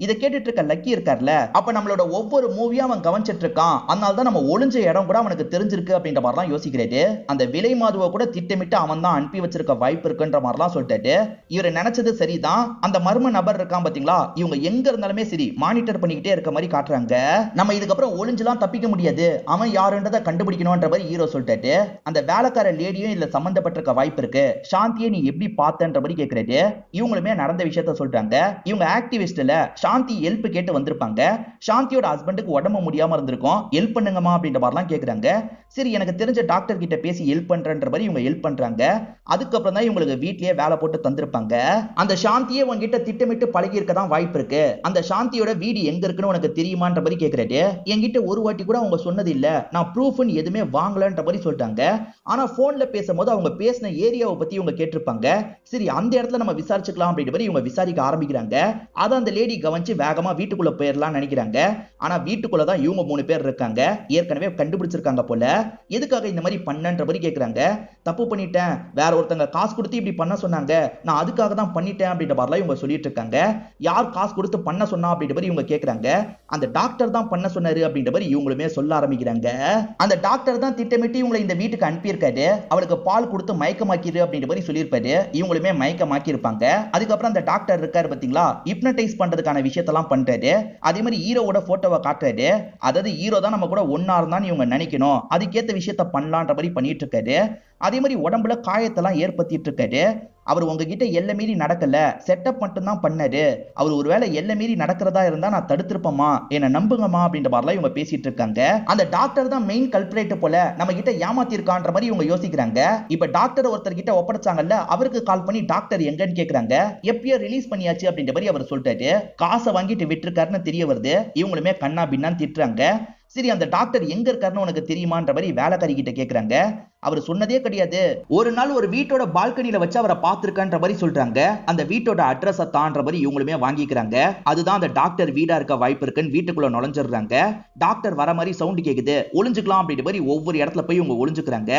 இதை கேட்டுட்டு இருக்க லக்கி இருக்கார்ல, அப்ப நம்மளோட ஒவ்வொரு மூவியா அவன் கவனிச்சிட்டு இருக்கான், அதனால தான் நம்ம ஒளிஞ்ச இடம் கூட அவனுக்கு தெரிஞ்சிருக்கு அப்படின்ற மாதிரிலாம் யோசிக்கிறாரு. அந்த விலை மாதுவை கூட திட்டமிட்டு அவன் தான் அனுப்பி வச்சிருக்க வாய்ப்பு இருக்குன்ற மாதிரிலாம் சொல்லிட்டாரு. இவர் நினைச்சது சரிதான். அந்த மர்ம நபர் இருக்கான் பாத்தீங்களா, இவங்க எங்க இருந்தாலுமே சரி மானிட்டர் பண்ணிக்கிட்டே இருக்க மாதிரி காட்டுறாங்க. நம்ம இதுக்கப்புறம் ஒளிஞ்செல்லாம் தப்பிக்க முடியாது, அவன் யாருன்றதை கண்டுபிடிக்கணும்ன்ற மாதிரி ஹீரோ சொல்லிட்டாரு. அந்த வேலைக்கார லேடியும் இதுல சம்பந்தப்பட்டிருக்க வாய்ப்பு இருக்கு, சாந்தியை நீ எப்படி பார்த்தன்ற மாதிரி கேட்கிறாரு. இவங்களுமே நடந்த விஷயத்த சொல்றாங்க. இவங்க ஆக்டிவிஸ்ட்ல சாந்தி ஹெல்ப் கேட்டு வந்திருப்பாங்க. சாந்தியோட ஹஸ்பண்டுக்கு உடம்பு முடியாம இருந்திருக்கும், ஹெல்ப் பண்ணுங்கம்மா அப்படின்ற மாதிரிலாம் கேக்குறாங்க. சரி, எனக்கு தெரிஞ்ச டாக்டர் கிட்ட பேசி ஹெல்ப் பண்றன்ற மாதிரி இவங்க ஹெல்ப் பண்றாங்க. அதுக்கப்புறம் தான் இவங்களுக்கு வீட்லயே வேலை போட்டு தந்திருப்பாங்க. அந்த சாந்தியே உங்ககிட்ட திட்டமிட்டு பழகி இருக்க தான் வாய்ப்பு இருக்கு. அந்த சாந்தியோட வீடு எங்க இருக்குன்னு உனக்கு தெரியுமான்ற மாதிரி கேக்குறாரு. என்கிட்ட ஒரு வாட்டி கூட அவங்க சொன்னது இல்ல, நான் ப்ரூஃப்னு எதுவுமே வாங்கலன்ற மாதிரி சொல்லிட்டாங்க. ஆனா போன்ல பேசும்போது அவங்க பேசின ஏரியாவை பத்தி இவங்க கேட்டிருப்பாங்க. சரி, அந்த இடத்துல நம்ம விசாரிச்சுக்கலாம் அப்படின்ற மாதிரி இவங்க விசாரிக்க ஆரம்பிக்கிறாங்க. அதை அந்த லேடி கவனிச்சு வேகமா வீட்டுக்குள்ள போயிடலாம் நினைக்கிறாங்க. ஆனா வீட்டுக்குள்ளதான் இவங்க 3 பேர் இருக்காங்க. ஏற்கனவே கண்டுபிடிச்சிருக்காங்க போல. எதுக்காக இந்த மாதிரி பண்ணன்ற மாதிரி கேக்குறாங்க. தப்பு பண்ணிட்டேன், வேற ஒருத்தங்க காசு கொடுத்து இப்படி பண்ண சொன்னாங்க, நான் அதுக்காக தான் பண்ணிட்டேன் அப்படின்ற மாதிரிலாம் இவங்க சொல்லிட்டு இருக்காங்க. யார் காசு கொடுத்து பண்ண சொன்னா அப்படின்ற மாதிரி இவங்க கேக்குறாங்க. அந்த டாக்டர் தான் பண்ண சொன்னாரு அப்படின்ற மாதிரி இவங்களுமே சொல்ல ஆரம்பிக்கிறாங்க. அந்த டாக்டர் தான் திட்டமிட்டு இவங்களை இந்த வீட்டுக்கு அனுப்பியிருக்காரு. அவளுக்கு பால் கொடுத்து மயக்கமாக்கிரு அப்படின்ற மாதிரி சொல்லியிருப்பாரு. இவங்களுமே மயக்கமாக்கி இருப்பாங்க. அதுக்கப்புறம் அந்த டாக்டர் இருக்காரு பாத்தீங்களா, ஹிப்னடைஸ் பண்றதுக்கான விஷயத்தெல்லாம் பண்றாரு. அதே மாதிரி ஹீரோவோட போட்டோவை காட்டுறாரு. அதாவது ஹீரோ தான் நம்ம கூட ஒன்னா இருந்தான்னு இவங்க நினைக்கணும், அதுக்கேற்ற விஷயத்த பண்ணலான்ற மாதிரி பண்ணிட்டு இருக்காரு. அதே மாதிரி உடம்புல காயத்தெல்லாம் ஏற்படுத்திட்டு இருக்காரு. அவர் உங்ககிட்ட எல்லை மீறி நடக்கல, செட்டப் மட்டும் தான் பண்ணாரு. அவர் ஒருவேளை எல்லை மீறி நடக்கிறதா இருந்தா நான் தடுத்திருப்போமா, என்ன நம்புங்கம்மா அப்படின்ற மாதிரிலாம் இவங்க பேசிட்டு இருக்காங்க. அந்த டாக்டர் தான் மெயின் கல்பிரேட் போல, நம்ம கிட்ட ஏமாத்திருக்கான்ற மாதிரி இவங்க யோசிக்கிறாங்க. இப்ப டாக்டர் ஒருத்தர் கிட்ட ஒப்படைச்சாங்கல்ல, அவருக்கு கால் பண்ணி டாக்டர் எங்கன்னு கேக்குறாங்க. எப்பயோ ரிலீஸ் பண்ணியாச்சு அப்படின்ற மாதிரி அவர் சொல்லிட்டாரு. காசை வாங்கிட்டு விட்டுருக்காருன்னு தெரிய வருது. இவங்களுமே கண்ணா பின்னான்னு திட்டுறாங்க. சரி அந்த டாக்டர் எங்க இருக்காருன்னு உனக்கு தெரியுமான்ற மாதிரி வேலைக்காரி கிட்ட கேக்குறாங்க. அவர் சொன்னதே கிடையாது. ஒரு நாள் ஒரு வீட்டோட பால்கனில வச்சு அவரை பார்த்திருக்கன்ற மாதிரி சொல்றாங்க. அந்த வீட்டோட அட்ரஸ் தான்ற மாதிரி இவங்களுமே வாங்கிக்கிறாங்க. அதுதான் அந்த டாக்டர் வீடா இருக்க வாய்ப்பு இருக்குன்னு வீட்டுக்குள்ள நுழைஞ்சிடுறாங்க. டாக்டர் வர மாதிரி சவுண்ட் கேக்குது, ஒளிஞ்சுக்கலாம் அப்படின்ற மாதிரி ஒவ்வொரு இடத்துல போய் இவங்க ஒளிஞ்சுக்கிறாங்க.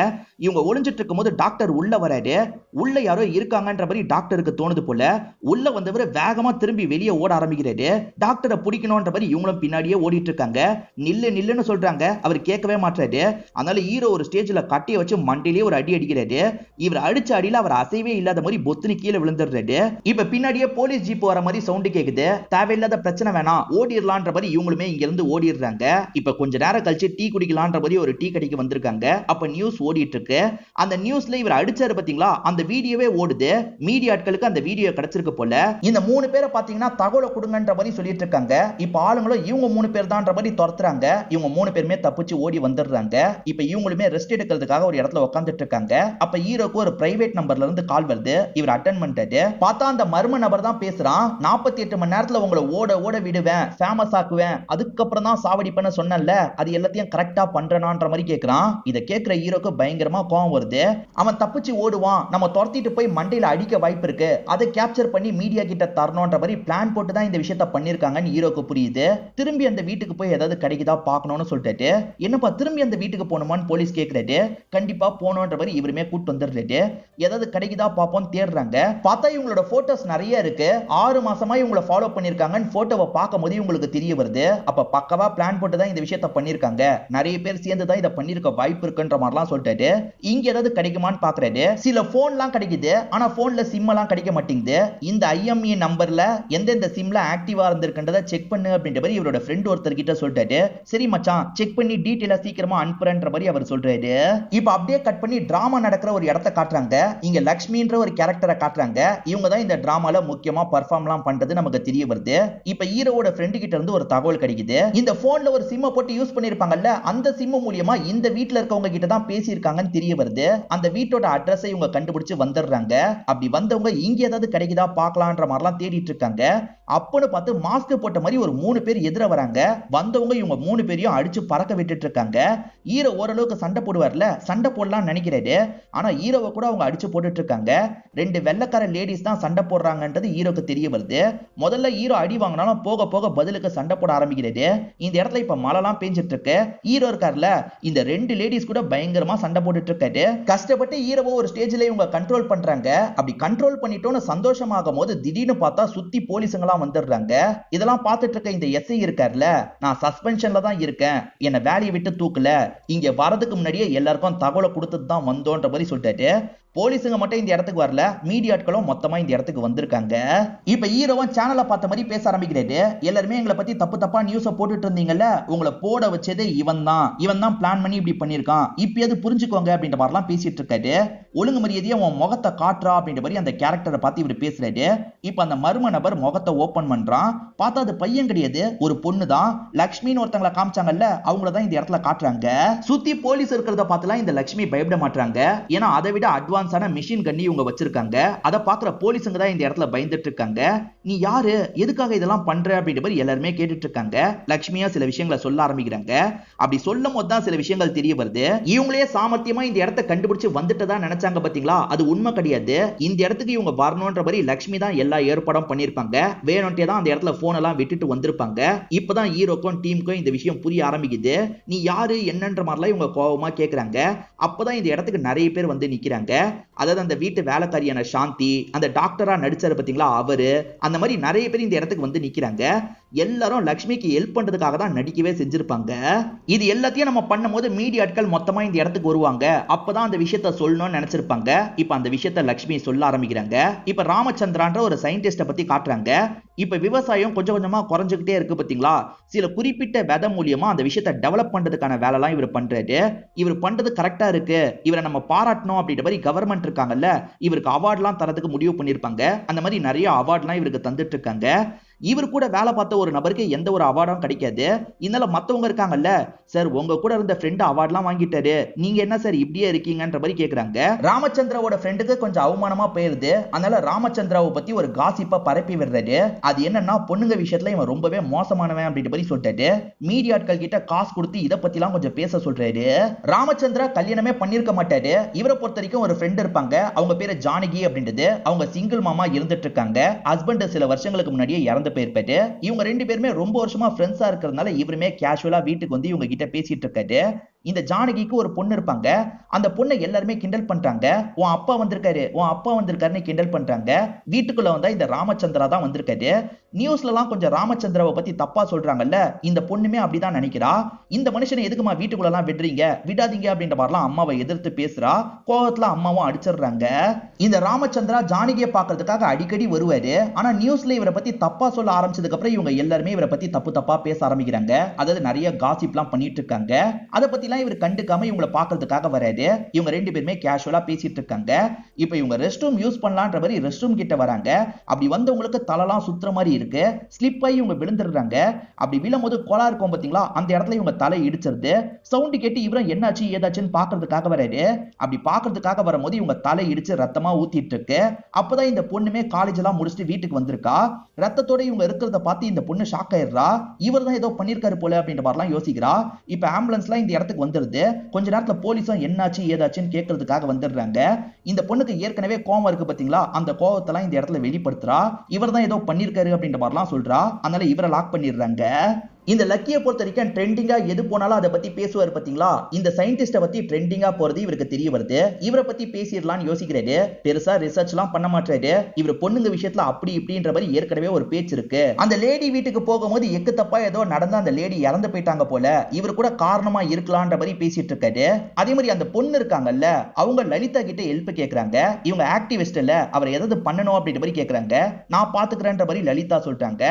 இவங்க ஒளிஞ்சிட்டு இருக்கும்போது டாக்டர் உள்ள வராரு. உள்ள யாரோ இருக்காங்கன்ற மாதிரி டாக்டருக்கு தோணுது போல. உள்ள வந்தவர் வேகமா திரும்பி வெளியே ஓட ஆரம்பிக்கிறாரு. டாக்டரை பிடிக்கணும்ன்ற மாதிரி இவங்களும் பின்னாடியே ஓடிட்டு இருக்காங்க. நில்லு நில்லுன்னு சொல்றாங்க, அவர் கேட்கவே மாட்டாரு. அதனால ஹீரோ ஒரு ஸ்டேஜ்ல கட்டிய வச்சு மண்டையிலே ஒரு அடி அடிக்கிறாரு. இவர் அடிச்ச அடியில அவர் அசைவே இல்லாத மாதிரி பொத்துனு கீழே விழுந்துடுறாரு. இப்ப பின்னாடியே போலீஸ் ஜீப் வர மாதிரி சவுண்ட் கேக்குது. தேவையில்லாத பிரச்சனை வேணாம், ஓடிடலான்ற மாதிரி இவங்களுமே இங்க இருந்து ஓடிடுறாங்க. இப்ப கொஞ்ச நேரம் கழிச்சு டீ குடிக்கலான்ற மாதிரி ஒரு டீ கடைக்கு வந்திருக்காங்க. அப்ப நியூஸ் ஓடிட்டு இருக்கு. அந்த நியூஸ்ல இவர் அடிச்சாரு பாத்தீங்களா, அந்த வீடியோவே ஓடுது. மீடியா ஆட்களுக்கு அந்த வீடியோ கிடைச்சிருக்கு போல. இந்த 3 பேரை பாத்தீங்கன்னா தகவலை கொடுங்கன்ற மாதிரி சொல்லிட்டு இருக்காங்க. இப்ப ஆளுங்களும் இவங்க 3 பேர் தான்ற மாதிரி துரத்துறாங்க. இவங்க 3 பேருமே தப்பிச்சு ஓடி வந்துடுறாங்க. இப்ப இவங்களுமே ரெஸ்ட் எடுக்கிறதுக்காக ஒரு இடத்துல உட்கார்ந்துட்டு இருக்காங்க. அப்ப ஹீரோக்கு ஒரு பிரைவேட் நம்பர்ல இருந்து கால் வருது. இவர் அட்டெண்ட் பண்ணிட்டாரு. பார்த்தா அந்த மர்ம நபர் தான் பேசுறான். 48 மணி நேரத்துல உங்களை ஓட ஓட விடுவேன், ஃபேமஸ் ஆக்குவேன், அதுக்கப்புறம் தான் சாவடிப்பேன்னு சொன்னேன்ல, அது எல்லாத்தையும் கரெக்டா பண்றேனான்ற மாதிரி கேக்குறான். இத கேக்குற ஹீரோக்கு பயங்கரமா கோவம் வருது. அவன் தப்பிச்சு ஓடுவான், நம்ம துரத்திட்டு போய் மண்டையில அடிக்க வாய்ப்பு இருக்கு, அதை கேப்சர் பண்ணி மீடியா கிட்ட தரணும்ன்ற மாதிரி பிளான் போட்டு தான் இந்த விஷயத்த பண்ணிருக்காங்கன்னு ஹீரோக்கு புரியுது. திரும்பி அந்த வீட்டுக்கு போய் ஏதாவது கிடைக்குதா பார்க்கணும்னு சொல்லிட்டு, என்னப்பா திரும்பி அந்த வீட்டுக்கு போகணுமான்னு போலீஸ் கேக்குறாரு. கண்டிப்பா போனோன்ற மாதிரி இவருமே கூட்டு வந்துடுறாரு. ஏதாவது கிடைக்குதா பாப்போம் தேடுறாங்க. பார்த்தா இவங்களோட போட்டோஸ் நிறைய இருக்கு. 6 மாசமா இவங்களை ஃபாலோ பண்ணிருக்காங்கன்னு போட்டோவை பார்க்கும்போது உங்களுக்கு தெரிய வருது. அப்ப பக்கவா பிளான் போட்டு தான் இந்த விஷயத்த பண்ணிருக்காங்க. நிறைய பேர் சேர்ந்து தான் இதை பண்ணிருக்க வாய்ப்பு இருக்குன்ற மாதிரிலாம் சொல்லிட்டு இங்க ஏதாவது கிடைக்குமான்னு பாக்குறாரு. சில போன்லாம் கிடைக்குது, ஆனா போன்ல சிம் எல்லாம் கிடைக்க மாட்டேங்குது. இந்த IME நம்பர்ல எந்தெந்த சிம்ல ஆக்டிவா இருந்திருக்குன்றத செக் பண்ணு அப்படின்ற மாதிரி இவரோட ஃப்ரெண்ட் ஒருத்தர் கிட்ட சொல்லிட்டாரு. சரி மச்சான், செக் பண்ணி டீடைலா சீக்கிரமா அனுப்புறன்ற மாதிரி அவர் சொல்றாரு. இப்ப அப்படியே கட் பண்ணி டிராமா நடக்கிற ஒரு இடத்தை காட்டுறாங்க. இங்க லக்ஷ்மின்ற ஒரு கேரக்டரை காட்டுறாங்க. இவங்க தான் இந்த டிராமால முக்கியமா பெர்ஃபார்ம்லாம் பண்றது நமக்கு தெரிய வருது. இப்ப ஹீரோவோட ஃப்ரெண்ட் கிட்ட இருந்து ஒரு தகவல் கிடைக்குது. இந்த போன்ல ஒரு சிம்ம போட்டு யூஸ் பண்ணிருப்பாங்கல்ல, அந்த சிம் மூலமா இந்த வீட்ல இருக்கவங்க கிட்ட தான் பேசியிருக்காங்கன்னு தெரிய வருது. அந்த வீட்டோட அட்ரஸை இவங்க கண்டுபிடிச்சு வந்துடுறாங்க. அப்படி வந்தவங்க இங்க ஏதாவது கிடைக்குதா பார்க்கலான்ற மாதிரிலாம் தேடிட்டு இருக்காங்க. அப்பன்னு பார்த்து மாஸ்க் போட்ட மாதிரி ஒரு 3 பேர் எதிர வராங்க. வந்தவங்க இவங்க 3 பேரையும் அடிச்சு பறக்க விட்டுட்டு இருக்காங்க. ஹீரோ ஓரளவுக்கு சண்டை போடுவார்ல, சண்டை போடலாம் நினைக்கிறாரு. ஆனா ஹீரோவை கூட அவங்க அடிச்சு போட்டுட்டு இருக்காங்க. 2 வெள்ளைக்கார லேடிஸ் தான் சண்டை போடுறாங்கன்றது ஹீரோக்கு தெரிய வருது. முதல்ல ஹீரோ அடி வாங்கினாலும் போக போக பதிலுக்கு சண்டை போட ஆரம்பிக்கிறாரு. இந்த இடத்துல இப்ப மழைலாம் பெஞ்சிட்டு இருக்கு. ஹீரோ இருக்கார்ல, இந்த 2 லேடிஸ் கூட பயங்கரமா சண்டை போட்டுட்டு இருக்காரு. கஷ்டப்பட்டு ஹீரோவை ஒரு ஸ்டேஜ்ல இவங்க கண்ட்ரோல் பண்றாங்க. அப்படி கண்ட்ரோல் பண்ணிட்டோன்னு சந்தோஷமாகும் போது திடீர்னு பார்த்தா சுத்தி போலீஸுங்களா வந்துடுறாங்க. இதெல்லாம் பார்த்துட்டு இருக்க இந்த SI இருக்கார்ல, நான் சஸ்பென்ஷன்ல தான் இருக்கேன், என்ன வேலையை விட்டு தூக்கல, இங்க வரதுக்கு முன்னாடியே எல்லாருக்கும் தகவலை கொடுத்துட்டு தான் வந்தோன்ற மாதிரி சொல்லிட்டாரு. போலீஸுங்க மட்டும் இந்த இடத்துக்கு வரல, மீடியாட்களும் மொத்தமா இந்த இடத்துக்கு வந்திருக்காங்க. இப்ப ஹீரோவன் சேனலை பார்த்த மாதிரி பேச ஆரம்பிக்கிறாரு. எல்லாருமே எங்களை பத்தி தப்பு தப்பா நியூஸை போட்டுட்டு இருந்தீங்கல்ல, உங்களை போட வச்சது இவன் தான் பிளான் பண்ணி இப்படி பண்ணிருக்கான், இப்பயாவது புரிஞ்சுக்கோங்க அப்படின்ற மாதிரிலாம் பேசிட்டு இருக்காரு. ஒழுங்கு மரியாதையா உன் முகத்தை காட்டுறா அப்படின்ற மாதிரி அந்த கேரக்டரை பார்த்து இவர் பேசுறாரு. இப்ப அந்த மர்ம நபர் முகத்தை ஓபன் பண்றான். பார்த்தா அது பையன் கிடையாது, ஒரு பொண்ணு தான். லக்ஷ்மின்னு ஒருத்தங்களை காமிச்சாங்கல்ல, அவங்கள தான் இந்த இடத்துல காட்டுறாங்க. சுத்தி போலீஸ் இருக்கிறத பார்த்துலாம் இந்த லக்ஷ்மி பயப்பட மாட்டாங்க. ஏன்னா அதை விட அட்வான்ஸ் மிஷின் கண்ணி இவங்க வச்சிருக்காங்க. அதை பாக்குற போலீஸுங்க தான் இந்த இடத்துல பயந்துட்டு இருக்காங்க. நீ யாரு, எதுக்காக இதெல்லாம் பண்ற அப்படின்ற மாதிரி எல்லாருமே கேட்டுட்டு இருக்காங்க. லக்ஷ்மியா சில விஷயங்களை சொல்ல ஆரம்பிக்கிறாங்க. அப்படி சொல்லும் போது தான் சில விஷயங்கள் தெரிய வருது. இவங்களே சாமர்த்தியமா இந்த இடத்தை கண்டுபிடிச்சு வந்துட்டு தான் நினைச்சாங்க பாத்தீங்களா, அது உண்மை கிடையாது. இந்த இடத்துக்கு இவங்க வரணும்ன்ற மாதிரி லக்ஷ்மி தான் எல்லா ஏற்பாடும் பண்ணிருப்பாங்க. வேணும்ட்டே தான் அந்த இடத்துல போன் எல்லாம் விட்டுட்டு வந்திருப்பாங்க. இப்பதான் ஹீரோக்கும் டீமுக்கும் இந்த விஷயம் புரிய ஆரம்பிக்குது. நீ யாரு என்னன்ற மாதிரிலாம் இவங்க கோபமா கேக்குறாங்க. அப்பதான் இந்த இடத்துக்கு நிறைய பேர் வந்து நிக்கிறாங்க. அதாவது அந்த வீட்டு வேலைக்காரியான சாந்தி, அந்த டாக்டரா நடிச்சாரு பாத்தீங்களா அவரு, அந்த மாதிரி நிறைய பேர் இந்த இடத்துக்கு வந்து நிக்கிறாங்க. எல்லாரும் லக்ஷ்மிக்கு ஹெல்ப் பண்றதுக்காக தான் நடிக்கவே செஞ்சிருப்பாங்க. இது எல்லாத்தையும் நம்ம பண்ணும்போது மீடியாட்கள் மொத்தமா இந்த இடத்துக்கு வருவாங்க. அப்பதான் அந்த விஷயத்த சொல்லணும்னு நினைச்சிருப்பாங்க. இப்ப அந்த விஷயத்த லக்ஷ்மி சொல்ல ஆரம்பிக்கிறாங்க. இப்ப ராமச்சந்திரான்ற ஒரு சயின்டிஸ்ட பத்தி காட்டுறாங்க. இப்ப விவசாயம் கொஞ்சம் கொஞ்சமா குறைஞ்சுக்கிட்டே இருக்கு பாத்தீங்களா, சில குறிப்பிட்ட விதை மூலியமா அந்த விஷயத்தை டெவலப் பண்றதுக்கான வேலை எல்லாம் இவர் பண்றாரு. இவர் பண்றது கரெக்டா இருக்கு, இவரை நம்ம பாராட்டணும் அப்படின்ற மாதிரி கவர்மெண்ட் இருக்காங்கல்ல, இவருக்கு அவார்ட்லாம் தரதுக்கு முடிவு பண்ணிருப்பாங்க. அந்த மாதிரி நிறைய அவார்ட்லாம் இவருக்கு தந்துட்டு இருக்காங்க. இவர் கூட வேலை பார்த்த ஒரு நபருக்கு எந்த ஒரு அவார்டும் கிடைக்காது. இதனால மத்தவங்க இருக்காங்கல்ல, சார் உங்க கூட இருந்த ஃப்ரெண்ட் அவார்ட்லாம் வாங்கிட்டாரு, நீங்க என்ன சார் இப்படியே இருக்கீங்கன்ற மாதிரி கேக்குறாங்க. ராமச்சந்திராவோட ஃப்ரெண்டுக்கு கொஞ்சம் அவமானமா போயிருது. அதனால ராமச்சந்திராவை பத்தி ஒரு காசிப்பா பரப்பி விடுறாரு. அது என்னன்னா, பொண்ணுங்க விஷயத்துல இவன் ரொம்பவே மோசமானவன் அப்படின்ற மாதிரி சொல்லிட்டாரு. மீடியாட்கள் கிட்ட காசு கொடுத்து இத பத்திலாம் கொஞ்சம் பேச சொல்றாரு. ராமச்சந்திரா கல்யாணமே பண்ணிருக்க மாட்டாரு. இவரை பொறுத்த வரைக்கும் ஒரு ஃப்ரெண்ட் இருப்பாங்க, அவங்க பேரு ஜானகி அப்படின்றது. அவங்க சிங்கிள் மாமா இருந்துட்டு இருக்காங்க. ஹஸ்பண்ட் சில வருஷங்களுக்கு முன்னாடியே இறந்து போயிருப்பாரு. இவங்க ரெண்டு பேருமே ரொம்ப வருஷமா ஃப்ரெண்ட்ஸா இருக்கிறதுனால இவருமே கேஷுவலா வீட்டுக்கு வந்து இவங்க கிட்ட பேசிட்டு இருக்காரு. இந்த ஜானகிக்கு ஒரு பொண்ணு இருப்பாங்க. அந்த பொண்ணை எல்லாருமே கிண்டல் பண்றாங்க. உன் அப்பா வந்திருக்காரு, உன் அப்பா வந்திருக்காருன்னு கிண்டல் பண்றாங்க. வீட்டுக்குள்ள வந்தா இந்த ராமச்சந்திரா தான் வந்திருக்காரு. நியூஸ்ல எல்லாம் கொஞ்சம் ராமச்சந்திராவை பத்தி தப்பா சொல்றாங்கல்ல, இந்த பொண்ணுமே அப்படிதான் நினைக்கிறா. இந்த மனுஷனை எதுக்குமா வீட்டுக்குள்ள எல்லாம் விடுறீங்க, விடாதீங்க அப்படின்ற மாதிரிலாம் அம்மாவை எதிர்த்து பேசுறா. கோவத்துல அம்மாவும் அடிச்சிடுறாங்க. இந்த ராமச்சந்திரா ஜானகியை பாக்குறதுக்காக அடிக்கடி வருவாரு. ஆனா நியூஸ்ல இவரை பத்தி தப்பா சொல்ல ஆரம்பிச்சதுக்கு அப்புறம் இவங்க எல்லாருமே இவரை பத்தி தப்பு தப்பா பேச ஆரம்பிக்கிறாங்க. அதாவது நிறைய காசிப்லாம் பண்ணிட்டு இருக்காங்க. அதை பத்தி இவர் கண்டுக்காம இவங்களை பார்க்கிறதுக்காக வராது. இவங்க ரெண்டு பேருமே கேஷுவலா பேசிட்டு இருக்காங்க. இப்போ இவங்க ரெஸ்ட் ரூம் யூஸ் பண்ணலாம்ன்ற மாதிரி ரெஸ்ட் ரூம் கிட்ட வராங்க. அப்படி வந்தவங்களுக்கு தலைலாம் சுத்துற மாதிரி இருக்கு. ஸ்லிப் ஆகி இவங்க விழுந்துடுறாங்க. அப்படி விழும்போது கோலா இருக்கும் பாத்தீங்களா, அந்த இடத்துல இவங்க தலை இடிச்சிருது. சவுண்ட் கேட்டு இவரும் என்னாச்சு ஏதாச்சுன்னு பாக்குறதுக்காக வராரு. அப்படி பாக்குறதுக்காக வரும்போது இவங்க தலை இடிச்சு ரத்தமா ஊத்திட்டு இருக்கு. அப்பதான் இந்த பொண்ணுமே காலேஜ் எல்லாம் முடிச்சுட்டு வீட்டுக்கு வந்திருக்கா. ரத்தத்தோட இவங்க இருக்கிறத பார்த்து இந்த பொண்ணு ஷாக் ஆயிடுறா. இவர் தான் ஏதோ பண்ணிருக்காரு போல அப்படின்ற மாதிரிலாம் யோசிக்கிறா. இப்ப ஆம்புலன்ஸ்லாம் இந்த இடத்துக்கு வந்துருது. கொஞ்ச நேரத்துல போலீஸும் என்னாச்சு ஏதாச்சுன்னு கேட்கறதுக்காக வந்துடுறாங்க. இந்த பொண்ணுக்கு ஏற்கனவே கோவம் இருக்கு பாத்தீங்களா, அந்த கோவத்தெல்லாம் இந்த இடத்துல வெளிப்படுத்துறா. இவர் தான் ஏதோ பண்ணிருக்காரு அப்படின்ற மாதிரிலாம் சொல்றா. அதனால இவரை லாக் பண்ணிடுறாங்க. இந்த லக்கியை பொறுத்த வரைக்கும் ட்ரெண்டிங்கா எது போனாலும் அதை பத்தி பேசுவார் பாத்தீங்களா. இந்த சயின்டிஸ்ட பத்தி ட்ரெண்டிங்கா போறது இவருக்கு தெரிய வருது. இவரை பத்தி பேசிடலாம்னு யோசிக்கிறாரு. பெருசா ரிசர்ச் எல்லாம் பண்ண மாட்டாரு. இவர் பொண்ணுங்க விஷயத்துல அப்படி இப்படின்ற மாதிரி ஏற்கனவே ஒரு பேச்சு இருக்கு. அந்த லேடி வீட்டுக்கு போகும்போது எக்கு தப்பா ஏதோ நடந்து அந்த லேடி இறந்து போயிட்டாங்க போல, இவர் கூட காரணமா இருக்கலாம்ன்ற மாதிரி பேசிட்டு இருக்காரு. அதே மாதிரி அந்த பொண்ணு இருக்காங்கல்ல, அவங்க லலிதா கிட்ட ஹெல்ப் கேக்குறாங்க. இவங்க ஆக்டிவிஸ்ட் இல்ல, அவர் ஏதாவது பண்ணணும் அப்படின்ற மாதிரி கேக்குறாங்க. நான் பாத்துக்கிறேன்ற மாதிரி லலிதா சொல்றாங்க.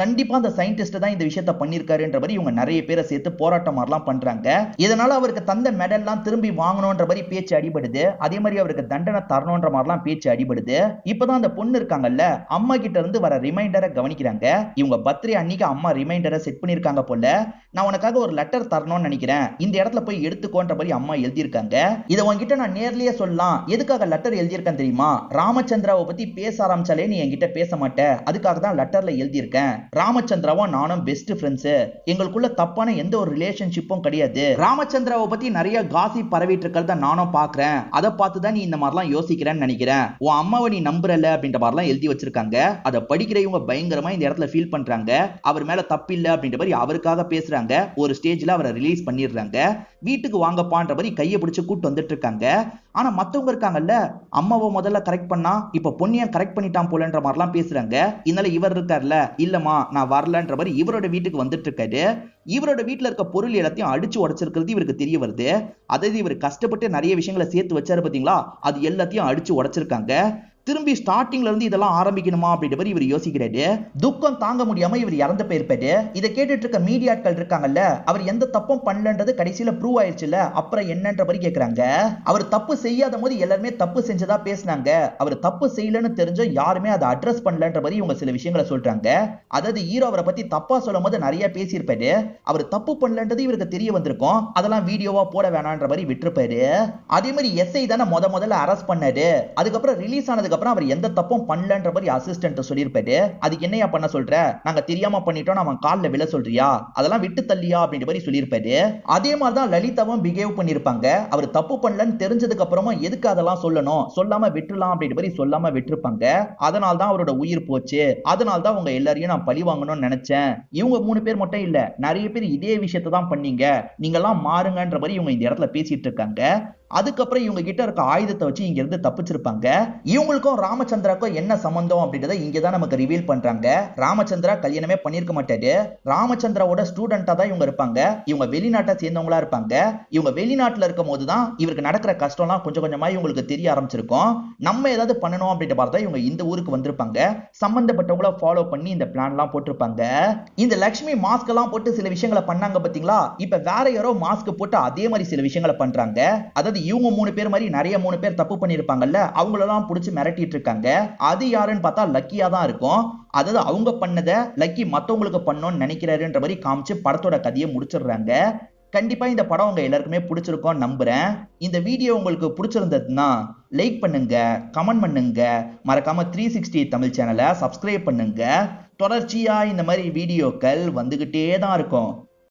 கண்டிப்பா அந்த சயின்டிஸ்ட் தான் இந்த விஷயத்தை பண்ணிருக்காருன்ற மாதிரி இவங்க நிறைய பேரை சேர்த்து போராட்டம் மாதிரிலாம் பண்றாங்க. இதனால அவருக்கு தந்த மெடல்லாம் திரும்பி வாங்கணும்ன்ற மாதிரி பேச்சு அடிபடுது. அதே மாதிரி அவருக்கு தண்டனை தரணும்ன்ற மாதிரிலாம் பேச்சு அடிபடுது. இப்பதான் அந்த பொண்ணு இருக்காங்கல்ல, அம்மா கிட்ட இருந்து வர ரிமைண்டரை கவனிக்கிறாங்க. இவங்க பர்த்டே அன்னைக்கு அம்மா ரிமைண்டரை செட் பண்ணிருக்காங்க போல. நான் உனக்காக ஒரு லெட்டர் தரணும்னு நினைக்கிறேன், இந்த இடத்துல போய் எடுத்துக்கோன்ற மாதிரி அம்மா எழுதியிருக்காங்க. இதை உன்கிட்ட நான் நேர்லயே சொல்லலாம். எதுக்காக லெட்டர் எழுதியிருக்கேன் தெரியுமா? ராமச்சந்திராவை பத்தி பேச ஆரம்பிச்சாலே நீ என்கிட்ட பேச மாட்ட, அதுக்காக தான் லெட்டர்ல எழுதியிருக்கேன். ராமச்சந்திராவும் நானும் பெஸ்ட் ஃப்ரெண்ட்ஸ், எங்களுக்குள்ள தப்பான எந்த ஒரு ரிலேஷன்ஷிப்பும் கிடையாது. ராமச்சந்திராவை பத்தி நிறைய காசிப் பரவிட்டு இருக்கிறத நானும் பாக்குறேன். அதை பார்த்துதான் நீ இந்த மாதிரிலாம் யோசிக்கிறேன்னு நினைக்கிறேன். உன் அம்மாவை நீ நம்புறல அப்படின்ற மாதிரிலாம் எழுதி வச்சிருக்காங்க. அதை படிக்கிற இவங்க பயங்கரமா இந்த இடத்துல ஃபீல் பண்றாங்க. அவர் மேல தப்பு இல்ல அப்படின்ற மாதிரி அவருக்காக பேசுறாங்க. ஒரு ஸ்டேஜ்ல அவரை ரிலீஸ் பண்ணிடுறாங்க. வீட்டுக்கு வாங்கப்பான்ற மாதிரி கையை பிடிச்சு கூட்டு வந்துட்டு இருக்காங்க. ஆனா மத்தவங்க இருக்காங்கல்ல, அம்மாவை முதல்ல கரெக்ட் பண்ணா இப்ப பொன்னியன் கரெக்ட் பண்ணிட்டான் போலன்ற மாதிரிலாம் பேசுறாங்க. இதனால இவர் இருக்கார்ல, இல்லமா நான் வரலன்ற மாதிரி இவரோட வீட்டுக்கு வந்துட்டு இருக்காரு. இவரோட வீட்டுல இருக்க பொருள் எல்லாத்தையும் அடிச்சு உடைச்சிருக்கிறது இவருக்கு தெரிய வருது. அதாவது இவர் கஷ்டப்பட்டு நிறைய விஷயங்களை சேர்த்து வச்சாரு பாத்தீங்களா, அது எல்லாத்தையும் அடிச்சு உடைச்சிருக்காங்க. திரும்பி ஸ்டார்டிங்ல இருந்து இதெல்லாம் ஆரம்பிக்கணுமா அப்படின்ற மாதிரி இவர் யோசிக்கிறாரு. துக்கம் தாங்க முடியாம இவர் இறந்து போயிருப்பாரு. இதை கேட்டுட்டு இருக்க மீடியாட்கள் இருக்காங்கல்ல, அவர் எந்த தப்பும் பண்ணலன்றது கடைசியில ப்ரூவ் ஆயிடுச்சுல, அப்புறம் என்னன்ற மாதிரி கேக்குறாங்க. அவர் தப்பு செய்யாத போது எல்லாருமே தப்பு செஞ்சதா பேசினாங்க. அவர் தப்பு செய்யலன்னு தெரிஞ்ச யாருமே அதை அட்ரஸ் பண்ணலன்ற மாதிரி இவங்க சில விஷயங்களை சொல்றாங்க. அதாவது ஹீரோ அவரை பத்தி தப்பா சொல்லும் போது நிறைய பேசியிருப்பாரு. அவர் தப்பு பண்ணலன்றது இவருக்கு தெரிய வந்திருக்கும். அதெல்லாம் வீடியோவா போட வேணான்ற மாதிரி விட்டுருப்பாரு. அதே மாதிரி எஸ்ஐ தானே முதல்ல அரெஸ்ட் பண்ணாரு. அதுக்கப்புறம் ரிலீஸ் ஆனது அப்புறம் அவர் எந்த தப்பும் பண்ணலன்ற மாதிரி அசிஸ்டன்ட் சொல்லிருப்பாரு. அதுக்கு என்னையா பண்ண சொல்ற, நாங்க தெரியாம பண்ணிட்டோம், அவன் கால்ல விழ சொல்றியா, அதெல்லாம் விட்டு தள்ளியா அப்படின்ற மாதிரி சொல்லிருப்பாரு. அதே மாதிரி தான் லலிதாவும் பிஹேவ் பண்ணிருப்பாங்க. அவர் தப்பு பண்ணலன்னு தெரிஞ்சதுக்கு அப்புறமா எதுக்கு அதெல்லாம் சொல்லணும், சொல்லாம விட்டுலாம் அப்படின்ற மாதிரி சொல்லாம விட்டுருப்பாங்க. அதனால தான் அவரோட உயிர் போச்சு. அதனால தான் உங்க எல்லாரையும் நான் பழி வாங்கணும்னு நினைச்சேன். இவங்க 3 பேர் மட்டும் இல்ல, நிறைய பேர் இதே விஷயத்தை தான் பண்ணீங்க, நீங்க எல்லாம் மாறுங்கன்ற மாதிரி இவங்க இந்த இடத்துல பேசிட்டு இருக்காங்க. அதுக்கப்புறம் இவங்க கிட்ட இருக்க ஆயுதத்தை வச்சு இங்க இருந்து தப்பிச்சிருப்பாங்க. இவங்களுக்கும் ராமச்சந்திராக்கும் என்ன சம்பந்தம் அப்படின்றத இங்கதான் நமக்கு ரிவீல் பண்றாங்க. ராமச்சந்திரா கல்யாணமே பண்ணிருக்க மாட்டாரு. ராமச்சந்திராவோட ஸ்டூடெண்டா தான் இவங்க இருப்பாங்க. இவங்க வெளிநாட்டை சேர்ந்தவங்களா இருப்பாங்க. இவங்க வெளிநாட்டுல இருக்கும் போதுதான் இவருக்கு நடக்கிற கஷ்டம்லாம் கொஞ்சம் கொஞ்சமா இவங்களுக்கு தெரிய ஆரம்பிச்சிருக்கும். நம்ம ஏதாவது பண்ணணும் அப்படின்ற பார்த்தா இவங்க இந்த ஊருக்கு வந்திருப்பாங்க. சம்பந்தப்பட்டவங்கள ஃபாலோ பண்ணி இந்த பிளான் எல்லாம் போட்டிருப்பாங்க. இந்த லட்சுமி மாஸ்க் எல்லாம் போட்டு சில விஷயங்களை பண்ணாங்க பாத்தீங்களா, இப்ப வேற யாரோ மாஸ்க் போட்டு அதே மாதிரி சில விஷயங்களை பண்றாங்க. அதாவது இவங்க 3 பேர் மாதிரி நிறைய 3 பேர் தப்பு பண்ணிருப்பாங்கல்ல, அவங்களெல்லாம் புடிச்சு மிரட்டிட்டு இருக்காங்க. அது யாருன்னு பார்த்தா லக்கியா தான் இருக்கும். அதாவது அவங்க பண்ணதை லக்கி மத்தவங்களுக்கு பண்ணணும்னு நினைக்கிறாருன்ற மாதிரி காமிச்சு படத்தோட கதையை முடிச்சிடுறாங்க. கண்டிப்பா இந்த படம் உங்க எல்லாருக்குமே பிடிச்சிருக்கும் நம்புறேன். இந்த வீடியோ உங்களுக்கு பிடிச்சிருந்ததுன்னா லைக் பண்ணுங்க, கமெண்ட் பண்ணுங்க, மறக்காம 360 தமிழ் சேனலை சப்ஸ்கிரைப் பண்ணுங்க. தொடர்ச்சியா இந்த மாதிரி வீடியோக்கள் வந்துகிட்டே தான் இருக்கும்.